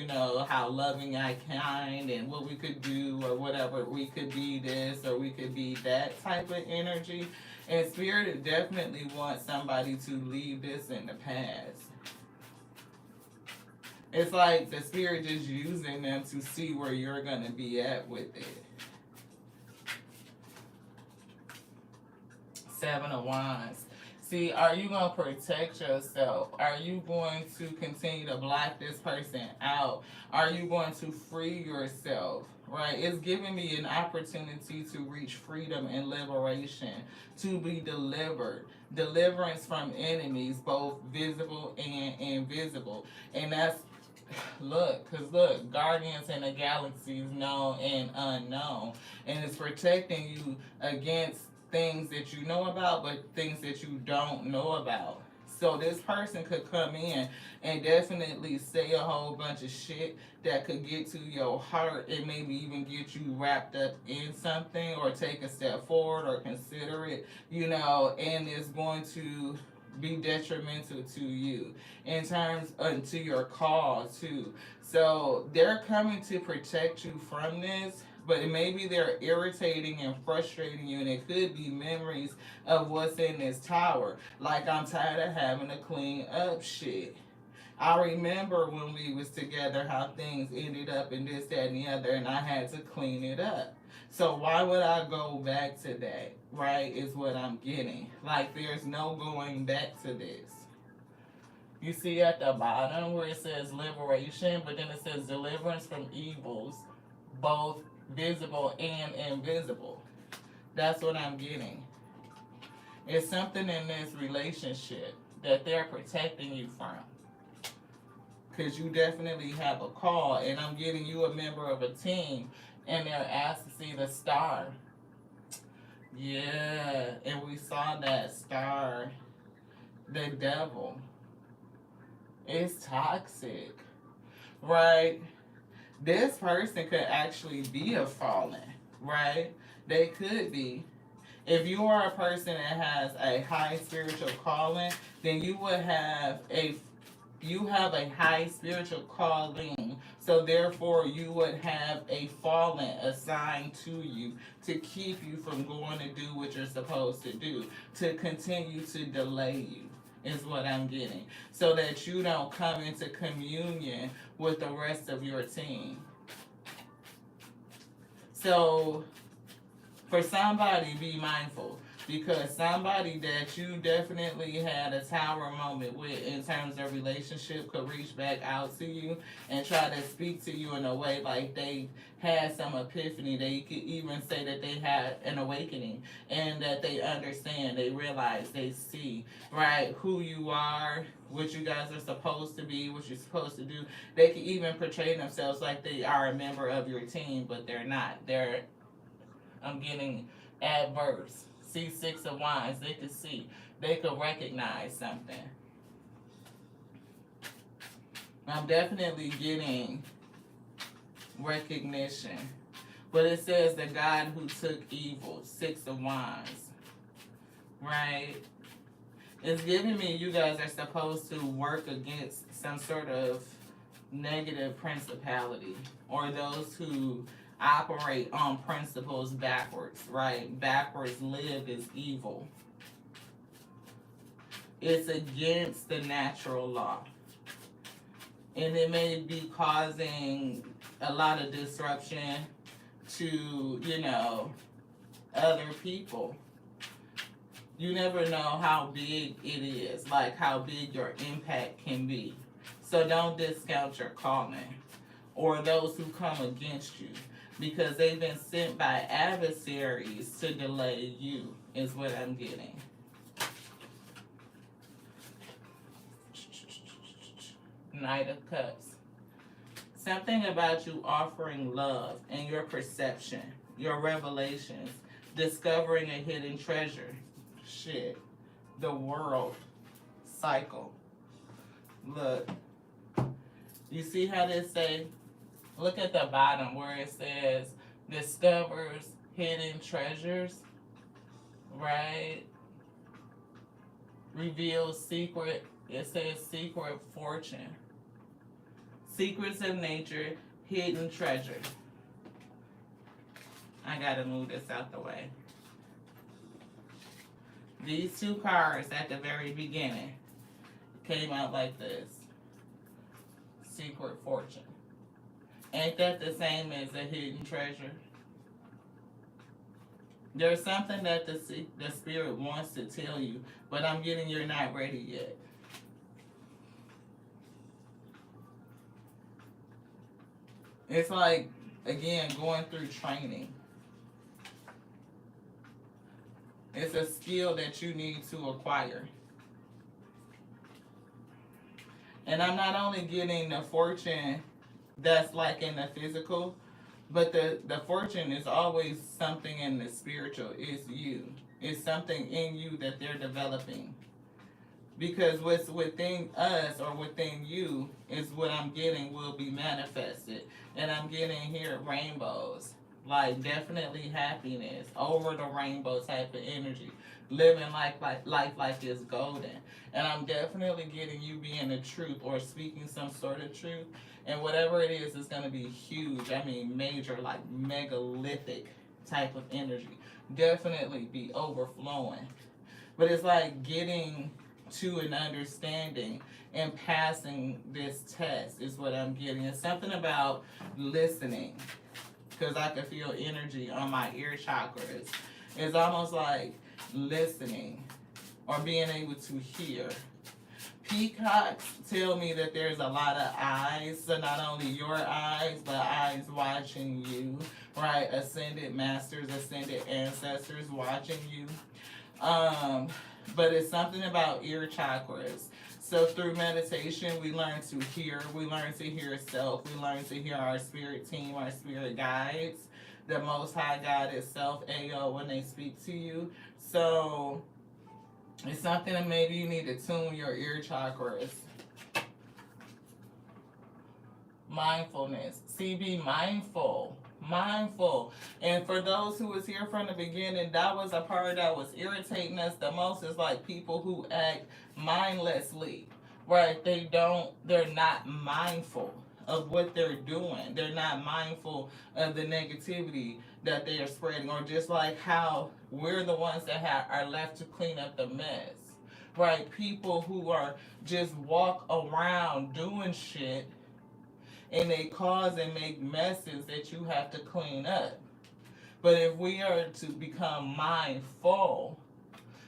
how loving I kind and what we could do or whatever. We could be this or we could be that type of energy. And Spirit definitely wants somebody to leave this in the past. It's like the Spirit just using them to see where you're going to be at with it. Seven of Wands. See, are you going to protect yourself? Are you going to continue to block this person out? Are you going to free yourself? Right? It's giving me an opportunity to reach freedom and liberation, to be delivered. Deliverance from enemies, both visible and invisible. And that's, look, Guardians in the Galaxies, known and unknown. And it's protecting you against things that you know about, but things that you don't know about. So this person could come in and definitely say a whole bunch of shit that could get to your heart and maybe even get you wrapped up in something or take a step forward or consider it, and it's going to be detrimental to you in terms to your cause too. So they're coming to protect you from this, but maybe they're irritating and frustrating you, and it could be memories of what's in this tower. Like, I'm tired of having to clean up shit. I remember when we was together how things ended up and this, that, and the other, and I had to clean it up. So why would I go back to that? Right, is what I'm getting. Like, there's no going back to this. You see at the bottom where it says liberation, but then it says deliverance from evils, both visible and invisible. That's what I'm getting. It's something in this relationship that they're protecting you from. Because you definitely have a call, and I'm getting you a member of a team, and they're asked to see the star. Yeah, and we saw that star, the devil. It's toxic, right? This person could actually be a fallen, right? They could be. If you are a person that has a high spiritual calling, then you have a high spiritual calling, so therefore you would have a fallen assigned to you to keep you from going to do what you're supposed to do, to continue to delay you, is what I'm getting, so that you don't come into communion with the rest of your team. So for somebody, be mindful, because somebody that you definitely had a tower moment with in terms of relationship could reach back out to you and try to speak to you in a way like they had some epiphany. They could even say that they had an awakening and that they understand, they realize, they see, right, who you are, what you guys are supposed to be, what you're supposed to do. They could even portray themselves like they are a member of your team, but they're not. I'm getting adverse. See, Six of Wands, they could see. They could recognize something. I'm definitely getting recognition. But it says the God who took evil, Six of Wands, right? It's giving me you guys are supposed to work against some sort of negative principality, or those who operate on principles backwards, right? Backwards lived is evil. It's against the natural law. And it may be causing a lot of disruption to, other people. You never know how big it is, like how big your impact can be. So don't discount your calling or those who come against you, because they've been sent by adversaries to delay you, is what I'm getting. Knight of Cups. Something about you offering love and your perception, your revelations, discovering a hidden treasure. Shit. The world cycle. Look. You see how they say, look at the bottom where it says discovers hidden treasures, right? Reveals secret. It says secret fortune. Secrets of nature, hidden treasure. I gotta move this out the way. These two cards at the very beginning came out like this. Secret fortune. Ain't that the same as a hidden treasure? There's something that the spirit wants to tell you, but I'm getting you're not ready yet. It's like, again, going through training. It's a skill that you need to acquire. And I'm not only getting the fortune that's like in the physical, but the fortune is always something in the spiritual. It's you. It's something in you that they're developing. because what's within us or within you is what I'm getting will be manifested. And I'm getting here rainbows. Like definitely happiness over the rainbow type of energy. Living life like it's golden. And I'm definitely getting you being the truth or speaking some sort of truth. And whatever it is gonna be huge. I mean major, like megalithic type of energy. Definitely be overflowing. But it's like getting to an understanding and passing this test is what I'm getting. It's something about listening because I can feel energy on my ear chakras. It's almost like listening or being able to hear. Peacocks tell me that there's a lot of eyes, so not only your eyes, but eyes watching you, right? Ascended masters, ascended ancestors watching you. Um, but it's something about ear chakras. So through meditation, we learn to hear. We learn to hear self. We learn to hear our spirit team, our spirit guides, the Most High God itself, Ayo, when they speak to you. So it's something that maybe you need to tune your ear chakras. Mindfulness. See, be mindful. Mindful. And for those who was here from the beginning, that was a part that was irritating us the most is like people who act mindlessly. Right? They're not mindful of what they're doing. They're not mindful of the negativity that they are spreading. Or just like how we're the ones that are left to clean up the mess. Right? People who are just walk around doing shit and they cause and make messes that you have to clean up. But if we are to become mindful,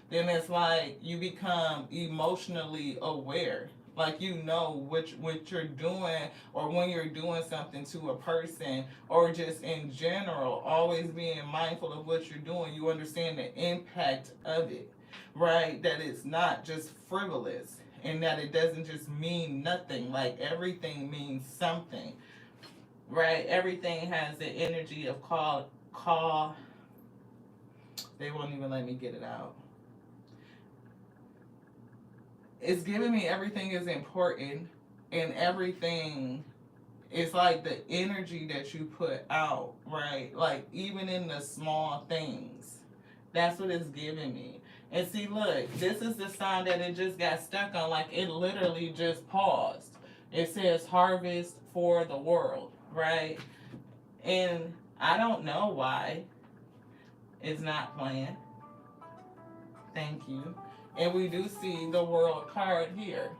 then it's like you become emotionally aware. Like you know what you're doing, or when you're doing something to a person, or just in general, always being mindful of what you're doing. You understand the impact of it, right? That it's not just frivolous, and that it doesn't just mean nothing. Like everything means something, right? Everything has the energy of call. They won't even let me get it out. It's giving me everything is important, and everything is like the energy that you put out, right? Like even in the small things. That's what it's giving me. And see, look, this is the sign that it just got stuck on. Like it literally just paused. It says harvest for the world, right? And I don't know why it's not planned. Thank you. And we do see the world card here.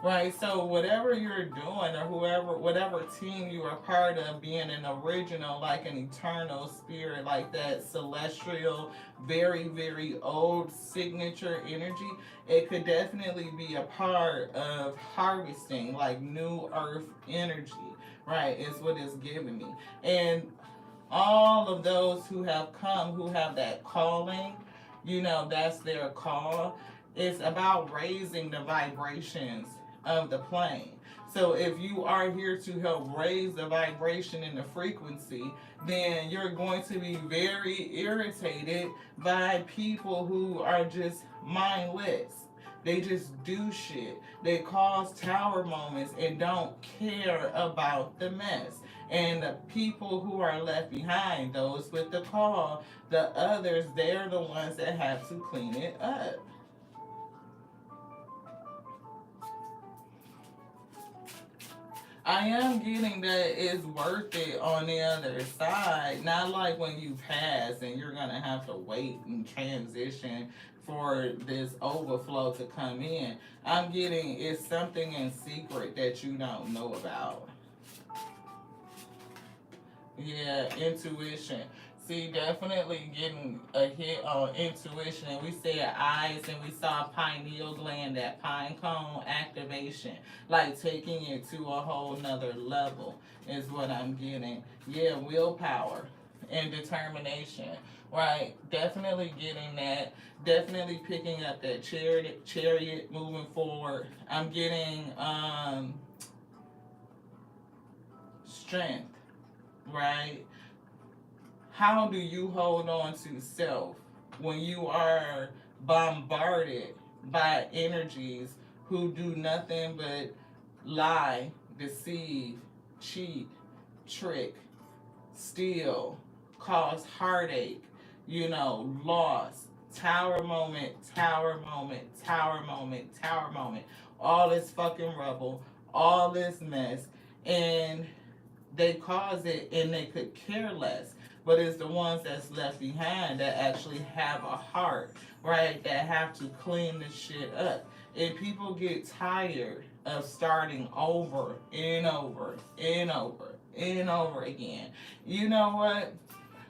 Right, so whatever you're doing or whatever team you are part of, being an original, like an eternal spirit, like that celestial, very, very old signature energy, it could definitely be a part of harvesting, like new earth energy, right, is what it's giving me. And all of those who have come, who have that calling, that's their call. It's about raising the vibrations of the plane. So if you are here to help raise the vibration and the frequency, then you're going to be very irritated by people who are just mindless. They just do shit. They cause tower moments and don't care about the mess. And the people who are left behind, those with the call, the others, they're the ones that have to clean it up. I am getting that it's worth it on the other side. Not like when you pass and you're going to have to wait and transition for this overflow to come in. I'm getting it's something in secret that you don't know about. Yeah, intuition. See, definitely getting a hit on intuition. We said eyes and we saw pineal gland, that pine cone activation. Like taking it to a whole nother level is what I'm getting. Yeah, willpower and determination. Right? Definitely getting that. Definitely picking up that chariot moving forward. I'm getting strength, right? How do you hold on to self when you are bombarded by energies who do nothing but lie, deceive, cheat, trick, steal, cause heartache, loss, tower moment, tower moment, tower moment, tower moment, all this fucking rubble, all this mess, and they cause it and they could care less. But it's the ones that's left behind that actually have a heart, right? That have to clean the shit up. And people get tired of starting over and over and over and over again. You know what?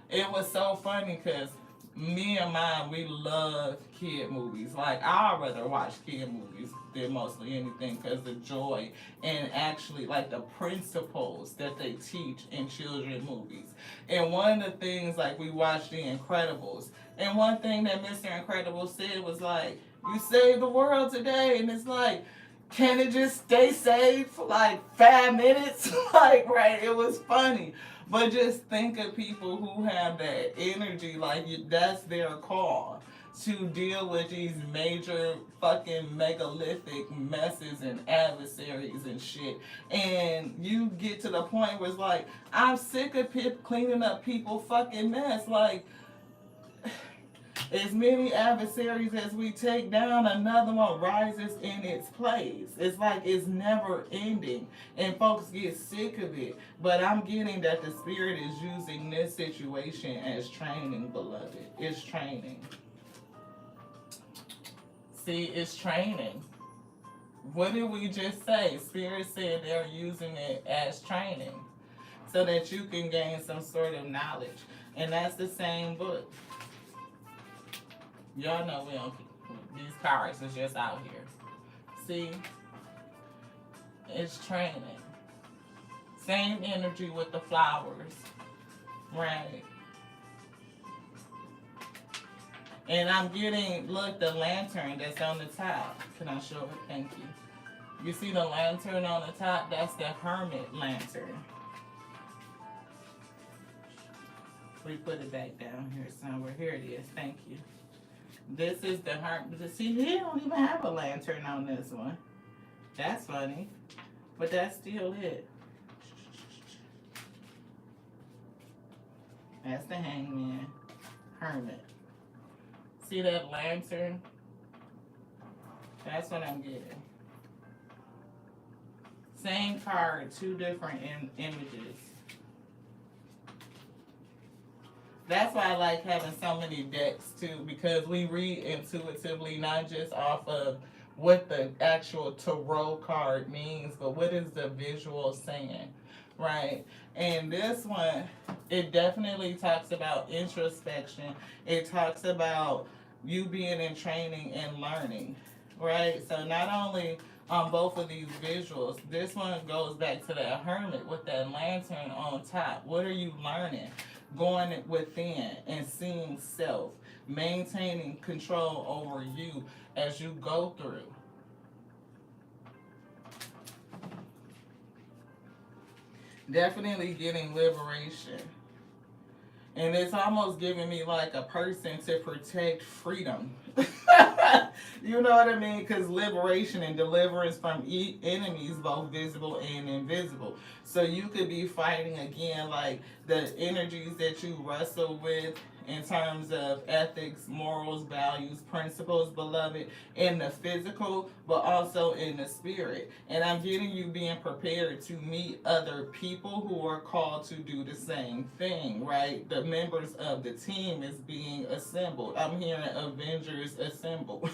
It was so funny because me and mine, we love kid movies. Like, I'd rather watch kid movies than mostly anything because the joy and actually, like, the principles that they teach in children movies. And one of the things, like, we watched The Incredibles, and one thing that Mr. Incredible said was, like, you saved the world today, and it's like, can it just stay saved for like 5 minutes? Like, right, it was funny. But just think of people who have that energy, like that's their call to deal with these major fucking megalithic messes and adversaries and shit. And you get to the point where it's like, I'm sick of cleaning up people fucking mess. Like, as many adversaries as we take down, another one rises in its place. It's like it's never ending, and folks get sick of it. But I'm getting that the spirit is using this situation as training, beloved. It's training. See, it's training. What did we just say? Spirit said they're using it as training so that you can gain some sort of knowledge. And that's the same book. Y'all know we don't keep these cards is just out here. See? It's training. Same energy with the flowers. Right. And I'm getting, look, the lantern that's on the top. Can I show it? Thank you. You see the lantern on the top? That's the hermit lantern. We put it back down here somewhere. Here it is. Thank you. This is the hermit. See, he don't even have a lantern on this one. That's funny. But that's still it. That's the hangman. Hermit. See that lantern? That's what I'm getting. Same card, two different images. That's why I like having so many decks too, because we read intuitively, not just off of what the actual tarot card means, but what is the visual saying, right? And this one, it definitely talks about introspection. It talks about you being in training and learning, right? So not only on both of these visuals, this one goes back to that hermit with that lantern on top. What are you learning? Going within and seeing self, maintaining control over you as you go through. Definitely getting liberation. And it's almost giving me like a person to protect freedom. You know what I mean? Because liberation and deliverance from enemies, both visible and invisible. So you could be fighting again, like the energies that you wrestle with in terms of ethics, morals, values, principles, beloved, in the physical, but also in the spirit. And I'm getting you being prepared to meet other people who are called to do the same thing, right? The members of the team is being assembled. I'm hearing Avengers assemble.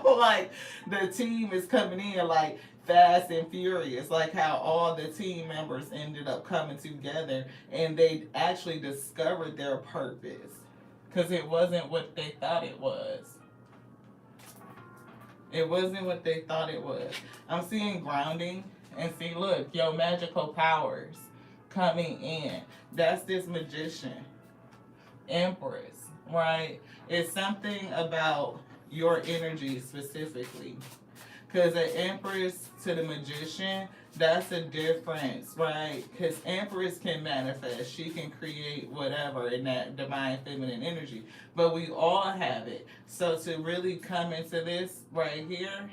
Like the team is coming in like Fast and Furious, like how all the team members ended up coming together and they actually discovered their purpose. Because it wasn't what they thought it was. It wasn't what they thought it was. I'm seeing grounding and see, look, your magical powers coming in. That's this magician, empress, right? It's something about your energy specifically. Because the Empress to the Magician, that's a difference, right? Because Empress can manifest. She can create whatever in that divine feminine energy. But we all have it. So to really come into this right here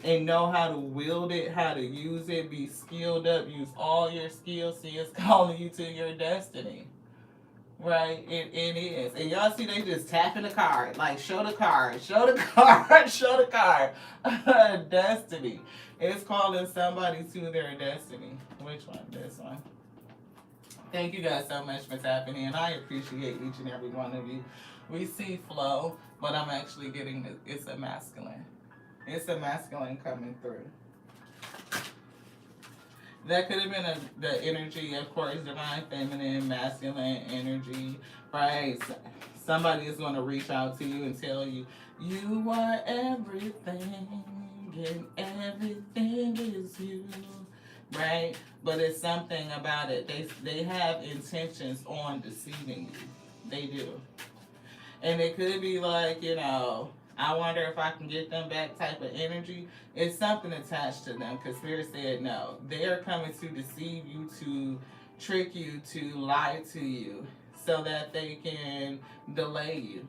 and know how to wield it, how to use it, be skilled up, use all your skills, see it's calling you to your destiny. Right, it is. And y'all see they just tapping the card. Like, show the card, show the card, show the card. Destiny. It's calling somebody to their destiny. Which one? This one. Thank you guys so much for tapping in. I appreciate each and every one of you. We see flow, but I'm actually getting it's a masculine. It's a masculine coming through. That could have been the energy, of course, divine feminine, masculine energy, right? Somebody is going to reach out to you and tell you, you are everything, and everything is you, right? But it's something about it. They have intentions on deceiving you. They do. And it could be like, I wonder if I can get them back type of energy. It's something attached to them because Spirit said no. They are coming to deceive you, to trick you, to lie to you so that they can delay you.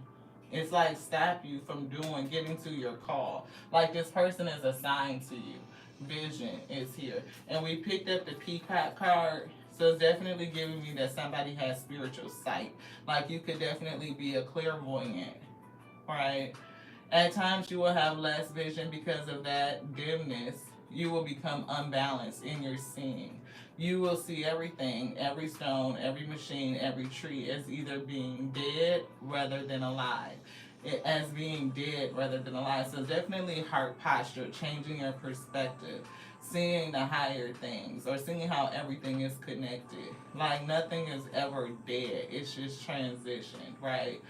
It's like stop you from getting to your call. Like this person is assigned to you. Vision is here. And we picked up the peacock card. So it's definitely giving me that somebody has spiritual sight. Like you could definitely be a clairvoyant, right? At times you will have less vision because of that dimness. You will become unbalanced in your seeing. You will see everything, every stone, every machine, every tree as either being dead rather than alive. As being dead rather than alive. So definitely heart posture, changing your perspective, seeing the higher things, or seeing how everything is connected. Like nothing is ever dead. It's just transition, right?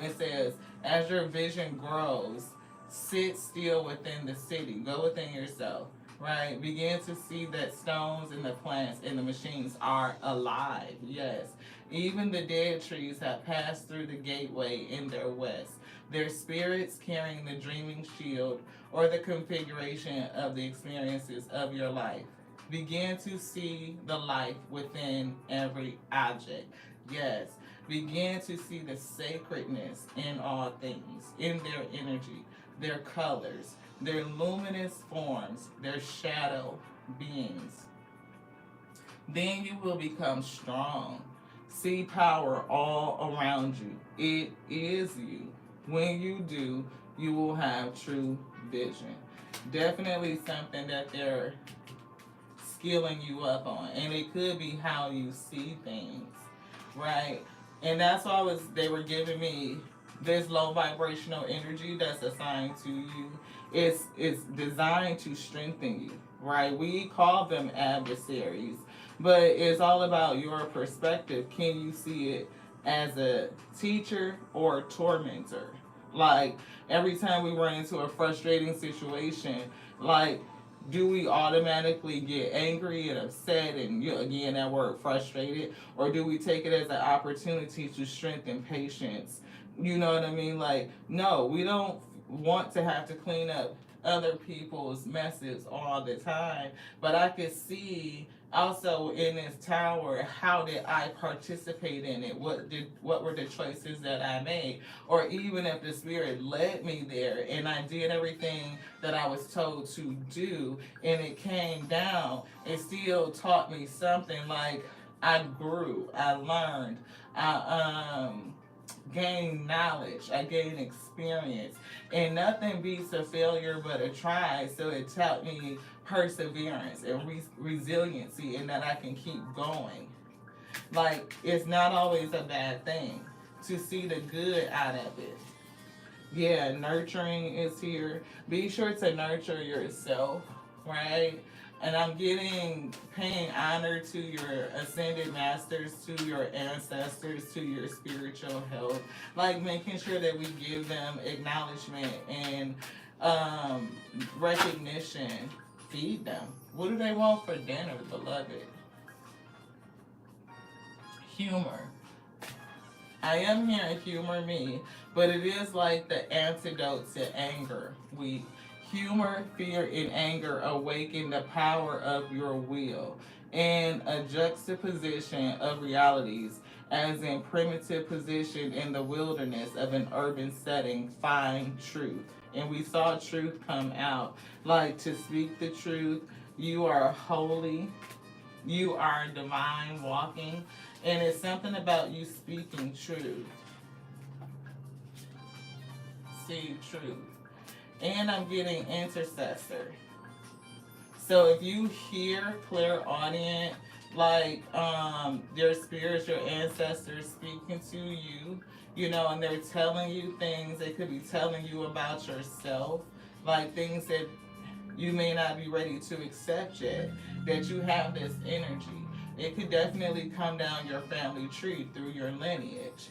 It says, as your vision grows, sit still within the city. Go within yourself, right? Begin to see that stones and the plants and the machines are alive. Yes. Even the dead trees have passed through the gateway in their west. Their spirits carrying the dreaming shield or the configuration of the experiences of your life. Begin to see the life within every object. Yes. Begin to see the sacredness in all things, in their energy, their colors, their luminous forms, their shadow beings. Then you will become strong. See power all around you. It is you. When you do, you will have true vision. Definitely something that they're skilling you up on. And it could be how you see things, right? And that's why they were giving me this low vibrational energy that's assigned to you. It's designed to strengthen you, right? We call them adversaries, but it's all about your perspective. Can you see it as a teacher or a tormentor? Like every time we run into a frustrating situation, like do we automatically get angry and upset and again that word frustrated, or do we take it as an opportunity to strengthen patience? You know what I mean? Like no, we don't want to have to clean up other people's messes all the time, but I could see also in this tower, how did I participate in it? What were the choices that I made? Or even if the spirit led me there and I did everything that I was told to do and it came down, it still taught me something. Like I grew, I learned, I gained knowledge, I gained experience, and nothing beats a failure but a try. So it taught me perseverance and resiliency, and that I can keep going. Like it's not always a bad thing to see the good out of it. Yeah, nurturing is here. Be sure to nurture yourself, right? And I'm paying honor to your ascended masters, to your ancestors, to your spiritual health. Like making sure that we give them acknowledgement and recognition. Feed them. What do they want for dinner, beloved? Humor. I am here to humor me, but it is like the antidote to anger. Humor, fear, and anger awaken the power of your will. And a juxtaposition of realities, as in primitive position in the wilderness of an urban setting, find truth. And we saw truth come out. Like to speak the truth, you are holy, you are divine walking. And it's something about you speaking truth. See truth. And I'm getting intercessor. So if you hear clairaudient, like your spirits, your ancestors speaking to you, you know, and they're telling you things, they could be telling you about yourself, like things that you may not be ready to accept yet, that you have this energy. It could definitely come down your family tree through your lineage.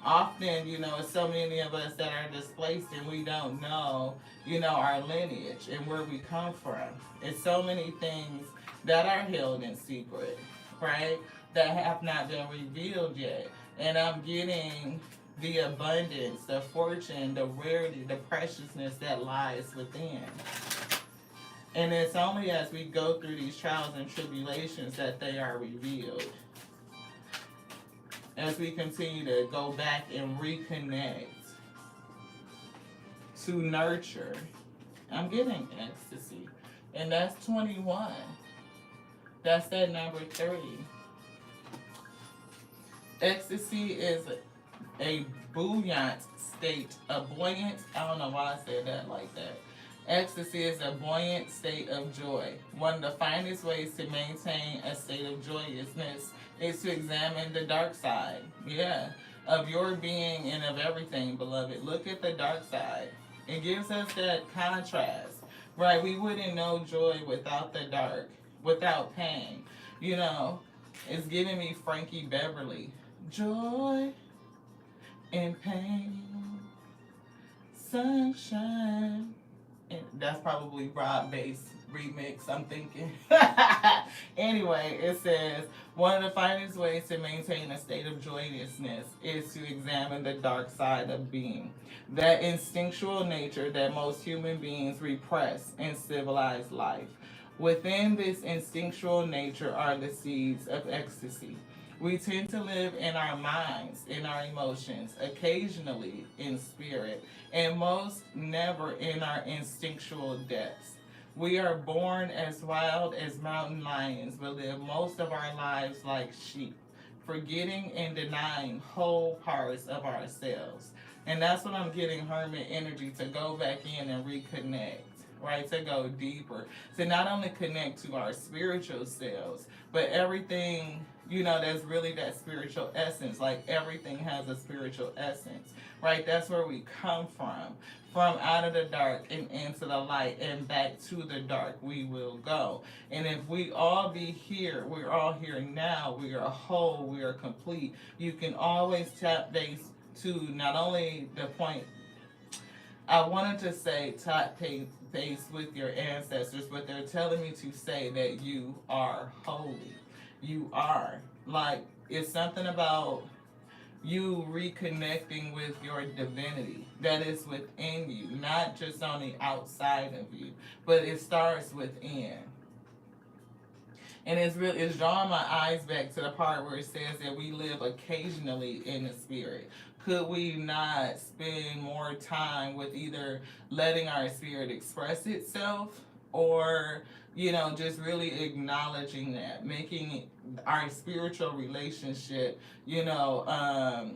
Often, you know, so many of us that are displaced and we don't know, you know, our lineage and where we come from. It's so many things that are held in secret, right? That have not been revealed yet. And I'm getting the abundance, the fortune, the rarity, the preciousness that lies within. And it's only as we go through these trials and tribulations that they are revealed. As we continue to go back and reconnect, to nurture. I'm getting ecstasy. And that's 21. That's that number 3. Ecstasy is a buoyant state, a buoyant, I don't know why I said that like that. Ecstasy is a buoyant state of joy. One of the finest ways to maintain a state of joyousness is to examine the dark side, yeah, of your being and of everything, beloved. Look at the dark side. It gives us that contrast, right? We wouldn't know joy without the dark, without pain. You know, it's giving me Frankie Beverly. Joy and pain, sunshine. And that's probably Rob Bass remix, I'm thinking. Anyway, it says, one of the finest ways to maintain a state of joyousness is to examine the dark side of being. That instinctual nature that most human beings repress in civilized life. Within this instinctual nature are the seeds of ecstasy. We tend to live in our minds, in our emotions, occasionally in spirit, and most never in our instinctual depths. We are born as wild as mountain lions, but live most of our lives like sheep, forgetting and denying whole parts of ourselves. And that's what I'm getting hermit energy to go back in and reconnect, right? To go deeper, to not only connect to our spiritual selves, but everything, you know, that's really that spiritual essence. Like everything has a spiritual essence, right? That's where we come from out of the dark and into the light and back to the dark we will go. And if we all be here, we're all here now, we are whole, we are complete. You can always tap base to not only the point, I wanted to say tap base with your ancestors, but they're telling me to say that you are holy. You are. Like, it's something about you reconnecting with your divinity that is within you, not just on the outside of you, but it starts within. And it's drawing my eyes back to the part where it says that we live occasionally in the spirit. Could we not spend more time with either letting our spirit express itself, or, you know, just really acknowledging that, making our spiritual relationship, you know,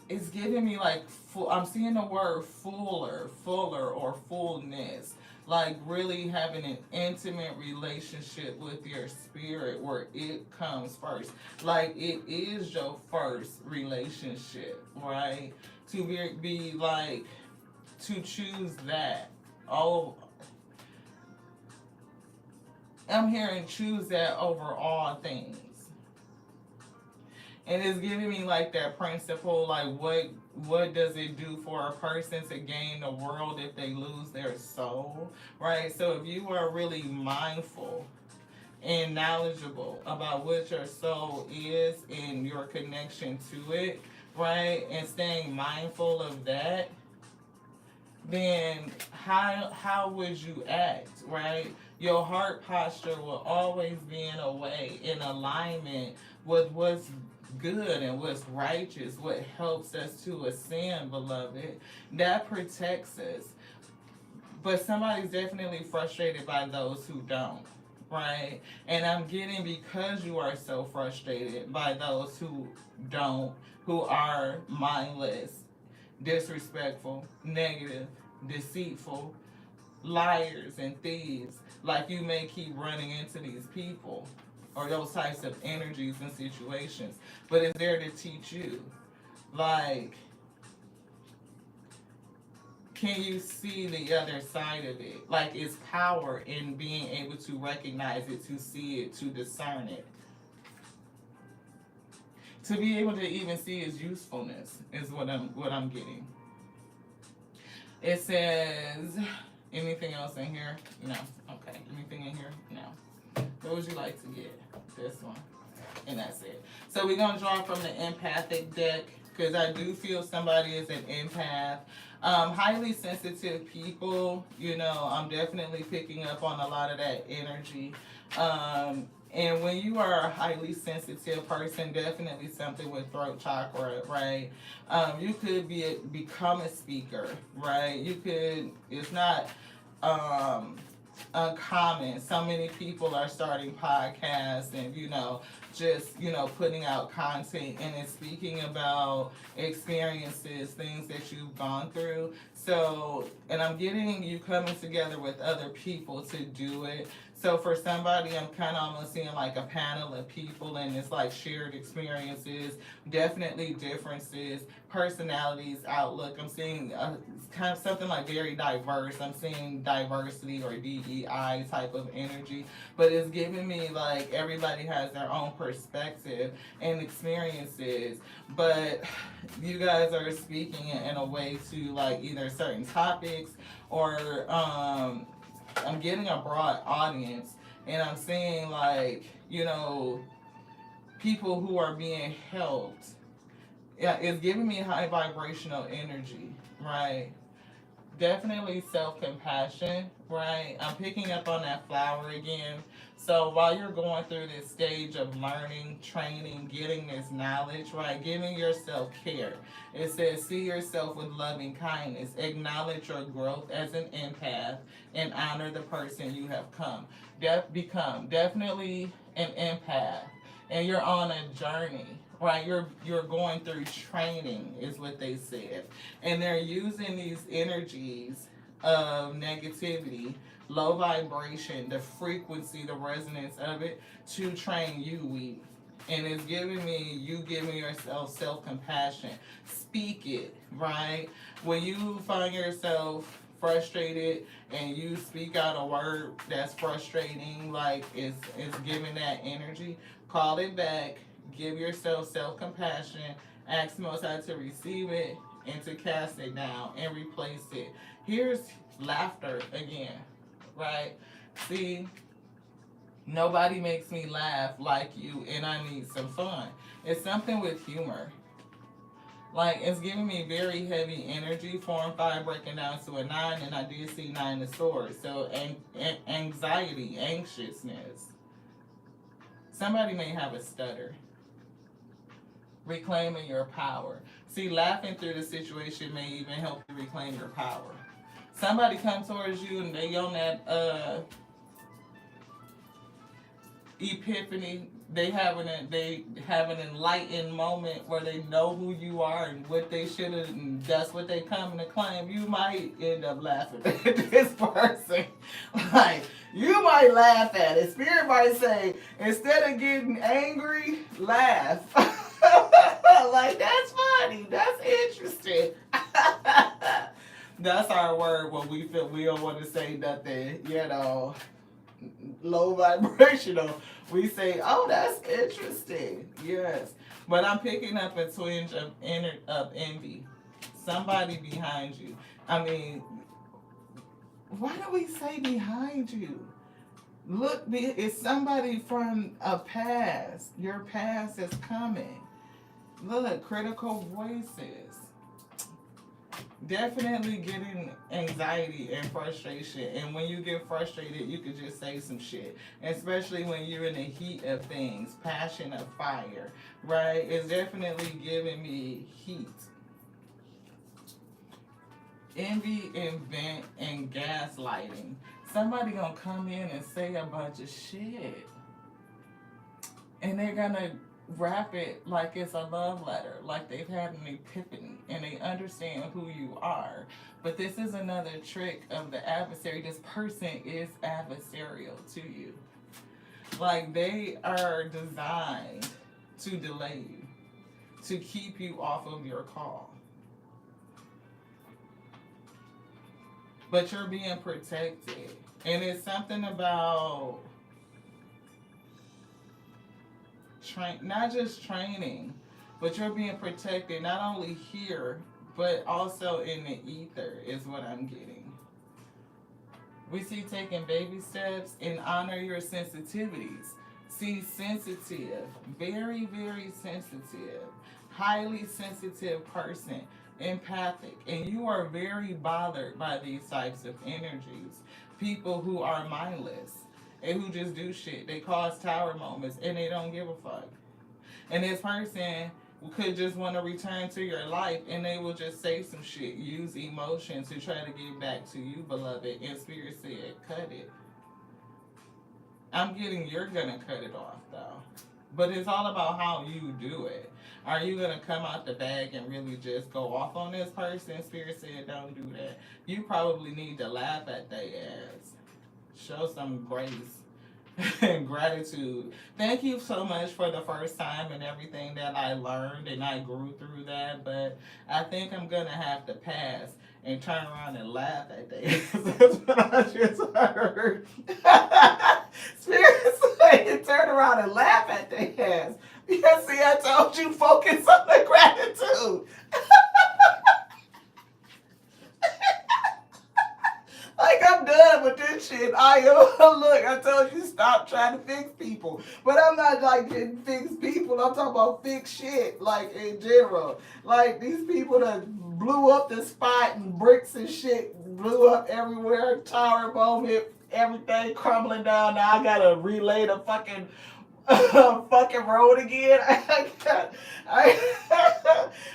it's giving me like full, I'm seeing the word fuller, or fullness. Like really having an intimate relationship with your spirit where it comes first. Like it is your first relationship, right? To be like, to choose that. Oh, I'm hearing choose that over all things. And it's giving me like that principle, like what does it do for a person to gain the world if they lose their soul, right? So if you are really mindful and knowledgeable about what your soul is and your connection to it, right, and staying mindful of that, then how would you act, right? Your heart posture will always be in a way in alignment with what's good and what's righteous, what helps us to ascend, beloved. That protects us. But somebody's definitely frustrated by those who don't, right? And I'm getting, because you are so frustrated by those who don't, who are mindless, disrespectful, negative, deceitful, liars, and thieves. Like, you may keep running into these people or those types of energies and situations, but it's there to teach you. Like, can you see the other side of it? Like, it's power in being able to recognize it, to see it, to discern it. To be able to even see its usefulness is what I'm getting. It says, anything else in here? No. Okay. Anything in here? No. What would you like to get? This one. And that's it. So we're going to draw from the empathic deck, because I do feel somebody is an empath. Highly sensitive people, I'm definitely picking up on a lot of that energy. And when you are a highly sensitive person, definitely something with throat chakra, right? You could become a speaker, right? It's not uncommon. So many people are starting podcasts and, just, putting out content and it's speaking about experiences, things that you've gone through. So, and I'm getting you coming together with other people to do it. So for somebody, I'm kind of almost seeing like a panel of people, and it's like shared experiences, definitely differences, personalities, outlook. I'm seeing kind of something like very diverse. I'm seeing diversity or DEI type of energy, but it's giving me like everybody has their own perspective and experiences, but you guys are speaking in a way to like either certain topics or I'm getting a broad audience, and I'm seeing like, people who are being helped. Yeah, it's giving me high vibrational energy, right? Definitely self-compassion, right? I'm picking up on that flower again. So while you're going through this stage of learning, training, getting this knowledge, right, giving yourself care. It says, see yourself with loving kindness, acknowledge your growth as an empath, and honor the person you have become. Definitely an empath, and you're on a journey, right? You're going through training, is what they said, and they're using these energies of negativity, low vibration, the frequency, the resonance of it, to train you, we. And it's giving me, you giving yourself self-compassion. Speak it, right? When you find yourself frustrated and you speak out a word that's frustrating, like it's giving that energy, call it back, give yourself self-compassion, ask Most High to receive it and to cast it down and replace it. Here's laughter again, right? See, nobody makes me laugh like you, and I need some fun. It's something with humor. Like, it's giving me very heavy energy. 4 and 5 breaking down to a 9, and I did see 9 of swords. So, anxiety, anxiousness. Somebody may have a stutter. Reclaiming your power. See, laughing through the situation may even help you reclaim your power. Somebody comes towards you and they on that epiphany. They have an enlightened moment where they know who you are and what they should have, and that's what they coming to claim. You might end up laughing at this person. Like, you might laugh at it. Spirit might say, instead of getting angry, laugh. Like, that's funny. That's interesting. That's our word when we feel we don't want to say nothing, low vibrational. We say, oh, that's interesting. Yes. But I'm picking up a twinge of envy. Somebody behind you. I mean, why do we say behind you? Look, it's somebody from a past. Your past is coming. Look, critical voices. definitely getting anxiety and frustration. And when you get frustrated, you can just say some shit. Especially when you're in the heat of things, passion of fire, right? It's definitely giving me heat. Envy, invent, and gaslighting. Somebody gonna come in and say a bunch of shit, and they're gonna wrap it like it's a love letter, like they've had an epiphany and they understand who you are. But this is another trick of the adversary. This person is adversarial to you. Like they are designed to delay you, to keep you off of your call. But you're being protected. And it's something about not just training, but you're being protected not only here, but also in the ether, is what I'm getting. We see taking baby steps and honor your sensitivities. See, sensitive, very, very sensitive, highly sensitive person, empathic, and you are very bothered by these types of energies. People who are mindless and who just do shit. They cause tower moments and they don't give a fuck. And this person could just want to return to your life and they will just say some shit, use emotion to try to get back to you, beloved. And Spirit said, cut it. I'm getting you're gonna cut it off though. But it's all about how you do it. Are you gonna come out the bag and really just go off on this person? Spirit said don't do that. You probably need to laugh at their ass. Show some grace and gratitude. Thank you so much for the first time and everything that I learned and I grew through that. But I think I'm gonna have to pass and turn around and laugh at that. That's what I just heard. Spirit saying turn around and laugh at their ass. Because see, I told you focus on the gratitude. Like I'm done with this shit. I am. Look, I told you stop trying to fix people, but I'm not like getting fix people. I'm talking about fix shit, like in general. Like these people that blew up the spot and bricks and shit blew up everywhere. Tower moment, everything crumbling down. Now I gotta relay the fucking fucking road again. I,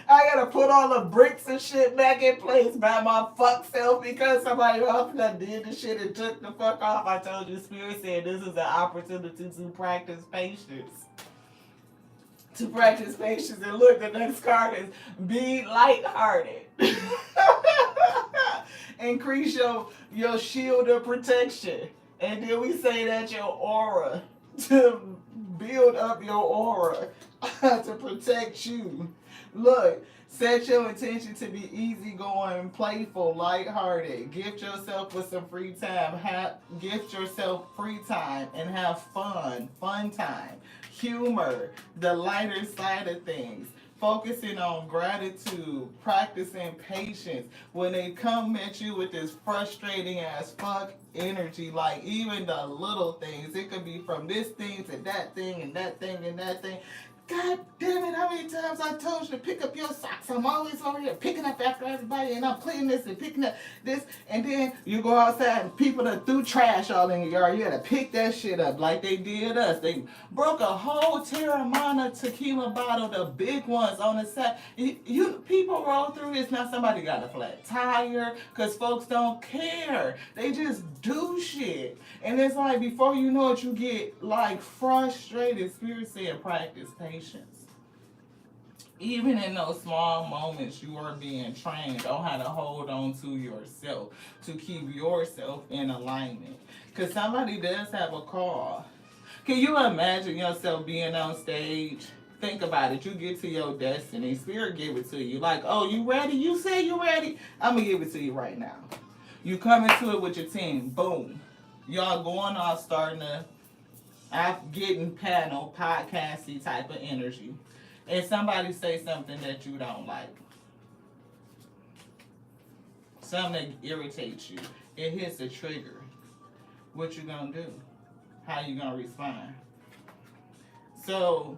I gotta put all the bricks and shit back in place by my fuck self because somebody else that did the shit and took the fuck off. I told you, Spirit said this is an opportunity to practice patience. To practice patience. And look, the next card is be lighthearted. Increase your shield of protection. And then we say that your aura to build up your aura to protect you. Look, set your intention to be easygoing, playful, lighthearted. Gift yourself with some free time. Gift yourself free time and have fun time, humor, the lighter side of things. Focusing on gratitude, practicing patience. When they come at you with this frustrating ass fuck energy, like even the little things, it could be from this thing to that thing and that thing and that thing. God damn it, how many times I told you to pick up your socks? I'm always over here picking up after everybody and I'm cleaning this and picking up this. And then you go outside and people that threw trash all in your yard. You had to pick that shit up like they did us. They broke a whole Terramana tequila bottle, the big ones on the side. You people roll through this. Now somebody got a flat tire because folks don't care. They just do shit. And it's like before you know it, you get like frustrated. Spirit said practice patience. Even in those small moments, you are being trained on how to hold on to yourself, to keep yourself in alignment. Because somebody does have a call. Can you imagine yourself being on stage? Think about it. You get to your destiny. Spirit give it to you. Like, oh, you ready? You say you ready? I'm going to give it to you right now. You come into it with your team. Boom. Y'all going off starting to getting panel, podcasty type of energy. And somebody say something that you don't like. Something that irritates you. It hits a trigger. What you gonna do? How you gonna respond? So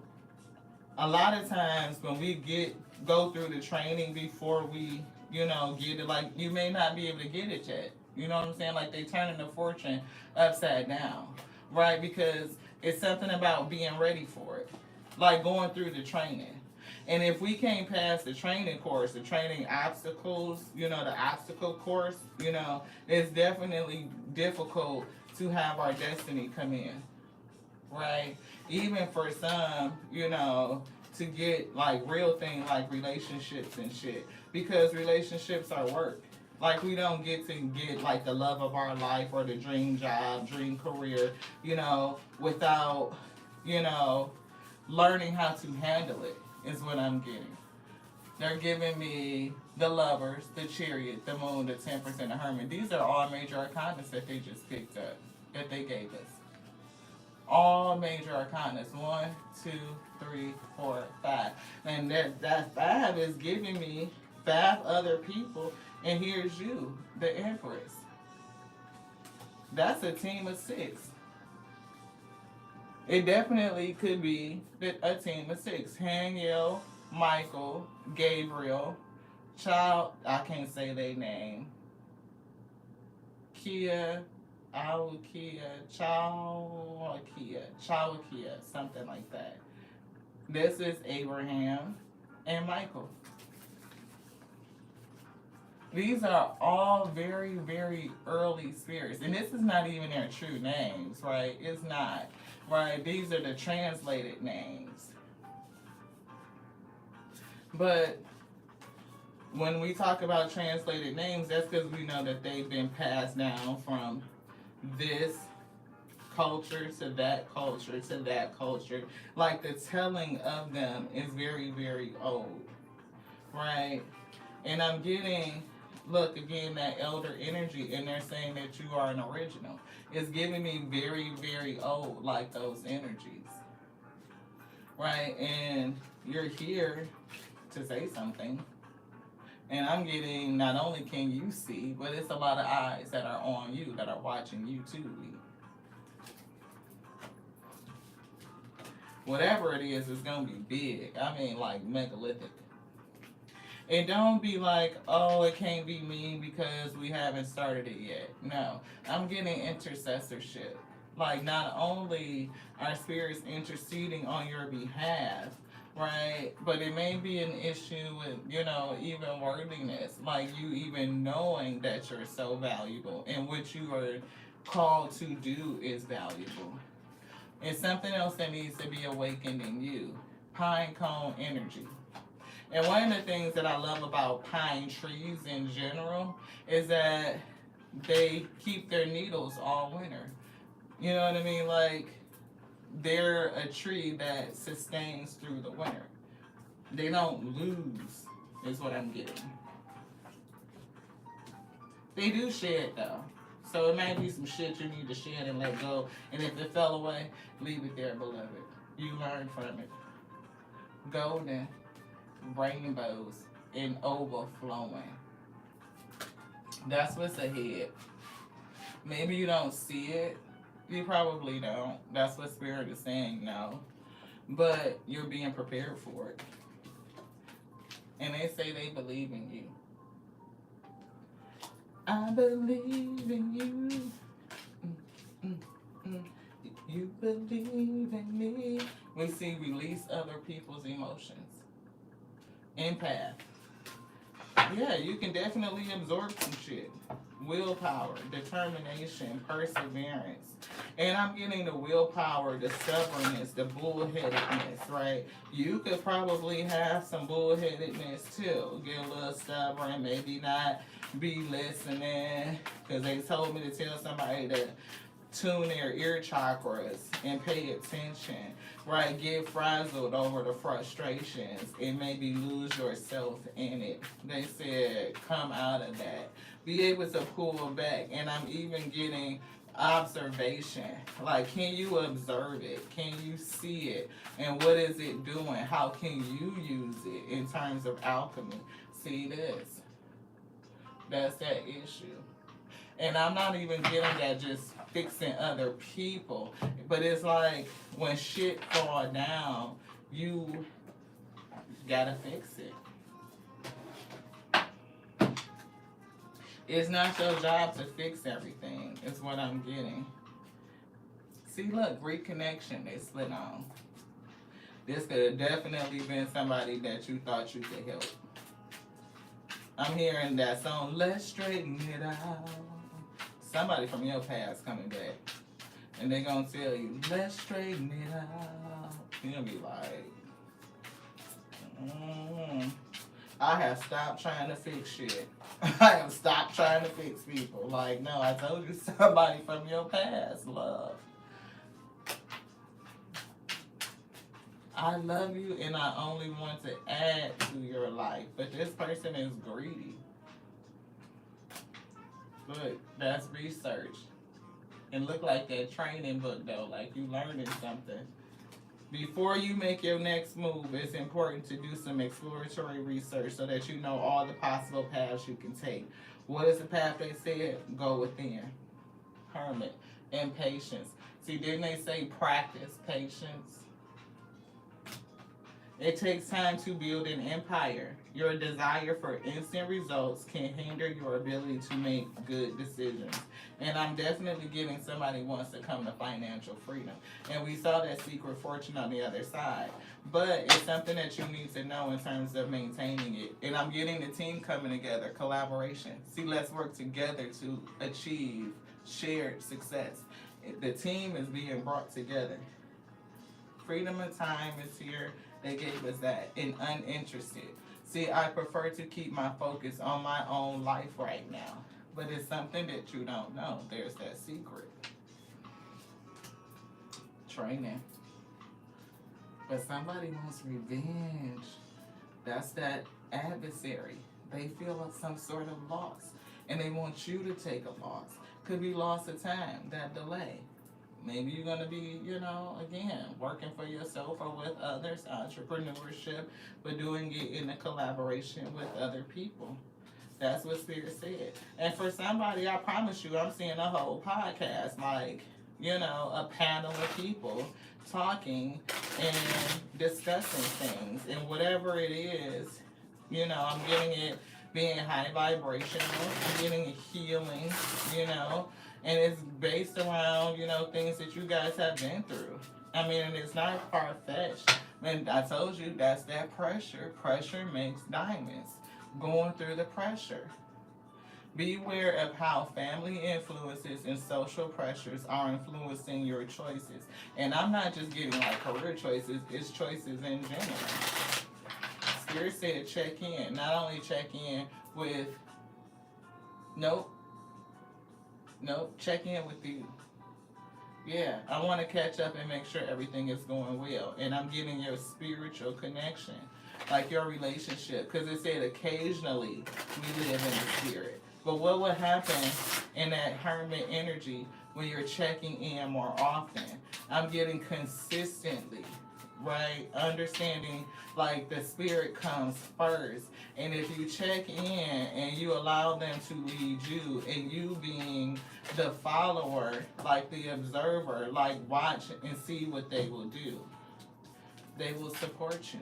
a lot of times when we go through the training before we you know, get it. Like, you may not be able to get it yet. You know what I'm saying? Like, they turning the fortune upside down, right? Because it's something about being ready for it, like going through the training. And if we can't pass the training course, the training obstacles, you know, the obstacle course, you know, it's definitely difficult to have our destiny come in, right? Even for some, you know, to get like real things like relationships and shit, because relationships are work. Like, we don't get to get like the love of our life or the dream job, dream career, you know, without, you know, learning how to handle it is what I'm getting. They're giving me the lovers, the chariot, the moon, the temperance, and the hermit. These are all major arcanas that they just picked up, that they gave us. All major arcanas. 1, 2, 3, 4, 5. And that 5 is giving me 5 other people. And here's you, the Empress. That's a team of 6. It definitely could be a team of 6. Haniel, Michael, Gabriel, Child, I can't say their name. Kia, Awakia, Chawakia, something like that. This is Abraham and Michael. These are all very, very early spirits. And this is not even their true names, right? It's not, right? These are the translated names. But when we talk about translated names, that's because we know that they've been passed down from this culture to that culture to that culture. Like, the telling of them is very, very old, right? And I'm getting, look, again, that elder energy, and they're saying that you are an original. It's giving me very, very old, like those energies, right? And you're here to say something. And I'm getting, not only can you see, but it's a lot of eyes that are on you, that are watching you too. Whatever it is, it's going to be big. I mean, like megalithic. And don't be like, oh, it can't be me because we haven't started it yet. No, I'm getting intercessorship. Like, not only are spirits interceding on your behalf, right? But it may be an issue with, you know, even worthiness. Like, you even knowing that you're so valuable and what you are called to do is valuable. It's something else that needs to be awakened in you. Pine cone energy. And one of the things that I love about pine trees in general is that they keep their needles all winter. You know what I mean? Like, they're a tree that sustains through the winter. They don't lose, is what I'm getting. They do shed, though. So it might be some shit you need to shed and let go. And if it fell away, leave it there, beloved. You learn from it. Golden rainbows and overflowing. That's what's ahead. Maybe you don't see it. You probably don't. That's what Spirit is saying, no. But you're being prepared for it. And they say they believe in you. I believe in you. You believe in me. We see release other people's emotions. Empath. Yeah, you can definitely absorb some shit. Willpower, determination, perseverance. And I'm getting the willpower, the stubbornness, the bullheadedness, right? You could probably have some bullheadedness too. Get a little stubborn, maybe not be listening. Because they told me to tell somebody to tune their ear chakras and pay attention, right? Get frazzled over the frustrations and maybe lose yourself in it. They said, come out of that. Be able to pull back. And I'm even getting observation. Like, can you observe it? Can you see it? And what is it doing? How can you use it in terms of alchemy? See this? That's that issue. And I'm not even getting that just fixing other people. But it's like when shit fall down, you gotta fix it. It's not your job to fix everything, is what I'm getting. See, look, reconnection, they split on. This could have definitely been somebody that you thought you could help. I'm hearing that song, Let's Straighten It Out. Somebody from your past coming back. And they gonna tell you, let's straighten it out. You're gonna be like, mm, I have stopped trying to fix shit. I have stopped trying to fix people. Like, no, I told you somebody from your past, love. I love you and I only want to add to your life. But this person is greedy. Look, that's research. And look like that training book though, like you learning something. Before you make your next move, it's important to do some exploratory research so that you know all the possible paths you can take. What is the path they said? Go within. Hermit. And patience. See, didn't they say practice patience? It takes time to build an empire. Your desire for instant results can hinder your ability to make good decisions. And I'm definitely getting somebody who wants to come to financial freedom. And we saw that secret fortune on the other side. But it's something that you need to know in terms of maintaining it. And I'm getting the team coming together, collaboration. See, let's work together to achieve shared success. The team is being brought together. Freedom of time is here. They gave us that. And uninterested. See, I prefer to keep my focus on my own life right now. But it's something that you don't know. There's that secret. Training. But somebody wants revenge. That's that adversary. They feel some sort of loss. And they want you to take a loss. Could be loss of time, that delay. Maybe you're going to be, again, working for yourself or with others, entrepreneurship, but doing it in a collaboration with other people. That's what Spirit said. And for somebody, I promise you, I'm seeing a whole podcast, like, a panel of people talking and discussing things. And whatever it is, I'm getting it being high vibrational, I'm getting it healing, and it's based around, things that you guys have been through. I mean, and it's not far fetched. And I told you, that's that pressure. Pressure makes diamonds. Going through the pressure. Beware of how family influences and social pressures are influencing your choices. And I'm not just getting like career choices, it's choices in general. Spirit said check in. Not only check in with, nope, check in with you. Yeah, I want to catch up and make sure everything is going well. And I'm getting your spiritual connection, like your relationship. Because it said occasionally we live in the spirit. But what would happen in that hermit energy when you're checking in more often? I'm getting consistently, right? Understanding like the spirit comes first. And if you check in and you allow them to lead you, and you being the follower, like the observer, like watch and see what they will do. They will support you.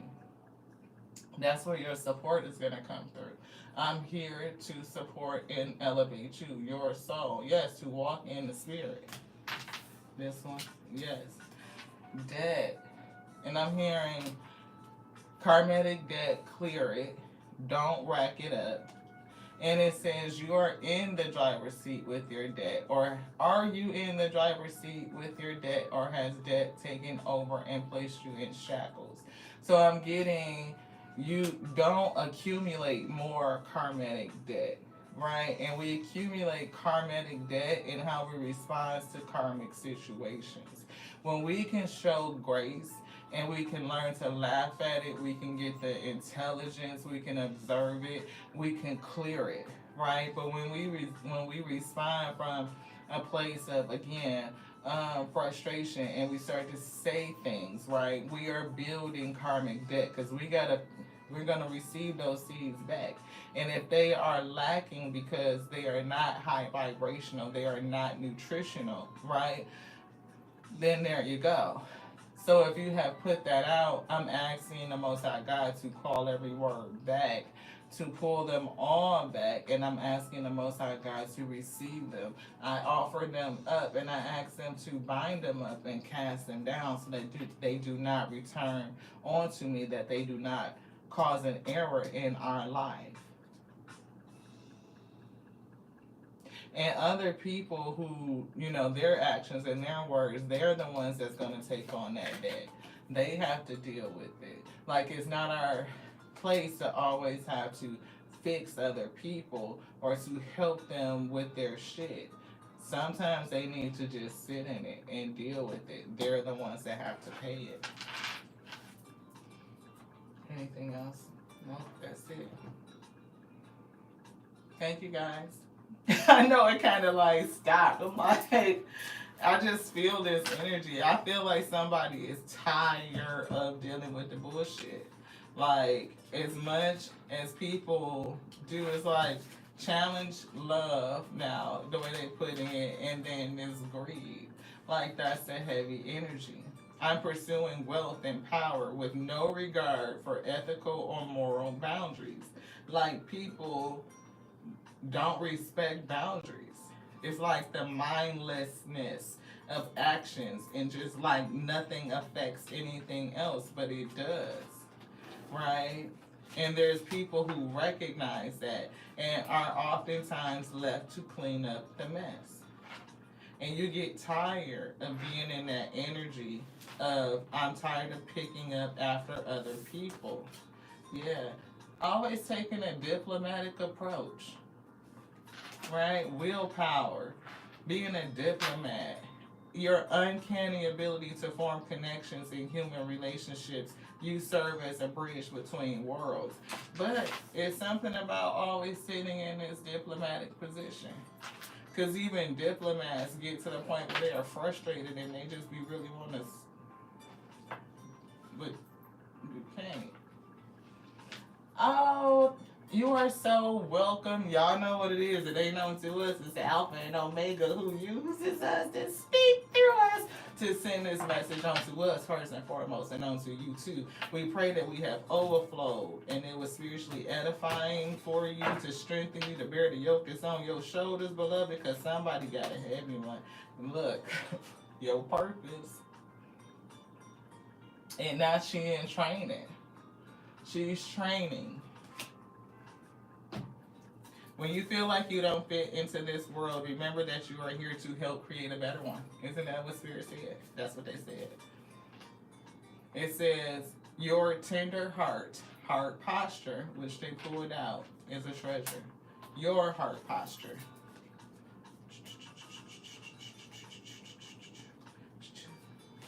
That's where your support is going to come through. I'm here to support and elevate you, your soul. Yes, to walk in the spirit. This one, yes. Debt. And I'm hearing karmatic debt, clear it. Don't rack it up. And it says you are in the driver's seat with your debt. Or are you in the driver's seat with your debt? Or has debt taken over and placed you in shackles? So I'm getting you don't accumulate more karmatic debt, right? And we accumulate karmatic debt in how we respond to karmic situations. When we can show grace and we can learn to laugh at it, we can get the intelligence, we can observe it, we can clear it, right? But when we respond from a place of, again, frustration, and we start to say things, right? We are building karmic debt because we're gonna receive those seeds back. And if they are lacking because they are not high vibrational, they are not nutritional, right? Then there you go. So if you have put that out, I'm asking the Most High God to call every word back to pull them on back, and I'm asking the Most High God to receive them. I offer them up, and I ask them to bind them up and cast them down, so that they do not return onto me, that they do not cause an error in our life. And other people who, their actions and their words, they're the ones that's going to take on that debt. They have to deal with it. Like, it's not our place to always have to fix other people or to help them with their shit. Sometimes they need to just sit in it and deal with it. They're the ones that have to pay it. Anything else? No, that's it. Thank you, guys. I know it kind of like stopped. I'm like, I just feel this energy. I feel like somebody is tired of dealing with the bullshit. Like, as much as people do, it's like challenge love now, the way they put it, and then this greed. Like, that's a heavy energy. I'm pursuing wealth and power with no regard for ethical or moral boundaries. Like, people don't respect boundaries. It's like the mindlessness of actions, and just like nothing affects anything else, but it does, right? And there's people who recognize that and are oftentimes left to clean up the mess. And you get tired of being in that energy of, I'm tired of picking up after other people. Yeah. Always taking a diplomatic approach, right? Willpower, being a diplomat, your uncanny ability to form connections in human relationships. You serve as a bridge between worlds. But it's something about always sitting in this diplomatic position. Because even diplomats get to the point where they are frustrated and they just be really want to, but you can't. Oh, you are so welcome. Y'all know what it is. It ain't known to us. It's the Alpha and Omega who uses us to speak through us to send this message on to us first and foremost, and on to you too. We pray that we have overflowed and it was spiritually edifying for you, to strengthen you, to bear the yoke that's on your shoulders, beloved, because somebody got a heavy one. Look, your purpose. And now she in training. She's training. When you feel like you don't fit into this world, remember that you are here to help create a better one. Isn't that what Spirit said? That's what they said. It says, your tender heart posture, which they pulled out, is a treasure. Your heart posture.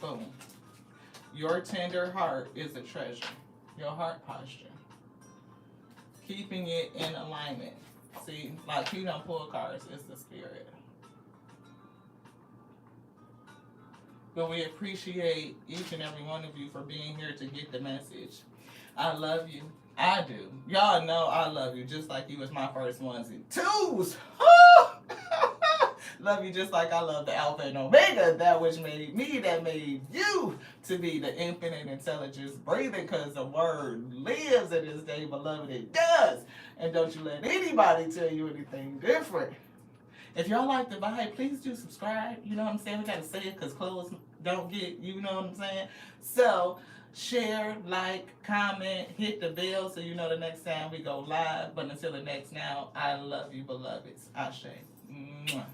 Boom. Your tender heart is a treasure. Your heart posture. Keeping it in alignment. See, like you don't pull cards, it's the Spirit. But we appreciate each and every one of you for being here to get the message. I love you. I do. Y'all know I love you just like you was my first ones and twos. Love you just like I love the Alpha and Omega, that which made me, that made you to be the infinite intelligence breathing, because the word lives in this day, beloved, it does. And don't you let anybody tell you anything different. If y'all like the vibe, please do subscribe. You know what I'm saying? We gotta say it because clothes don't get, you know what I'm saying? So, share, like, comment, hit the bell so you know the next time we go live. But until the next now, I love you, beloveds. Ashe. Mwah.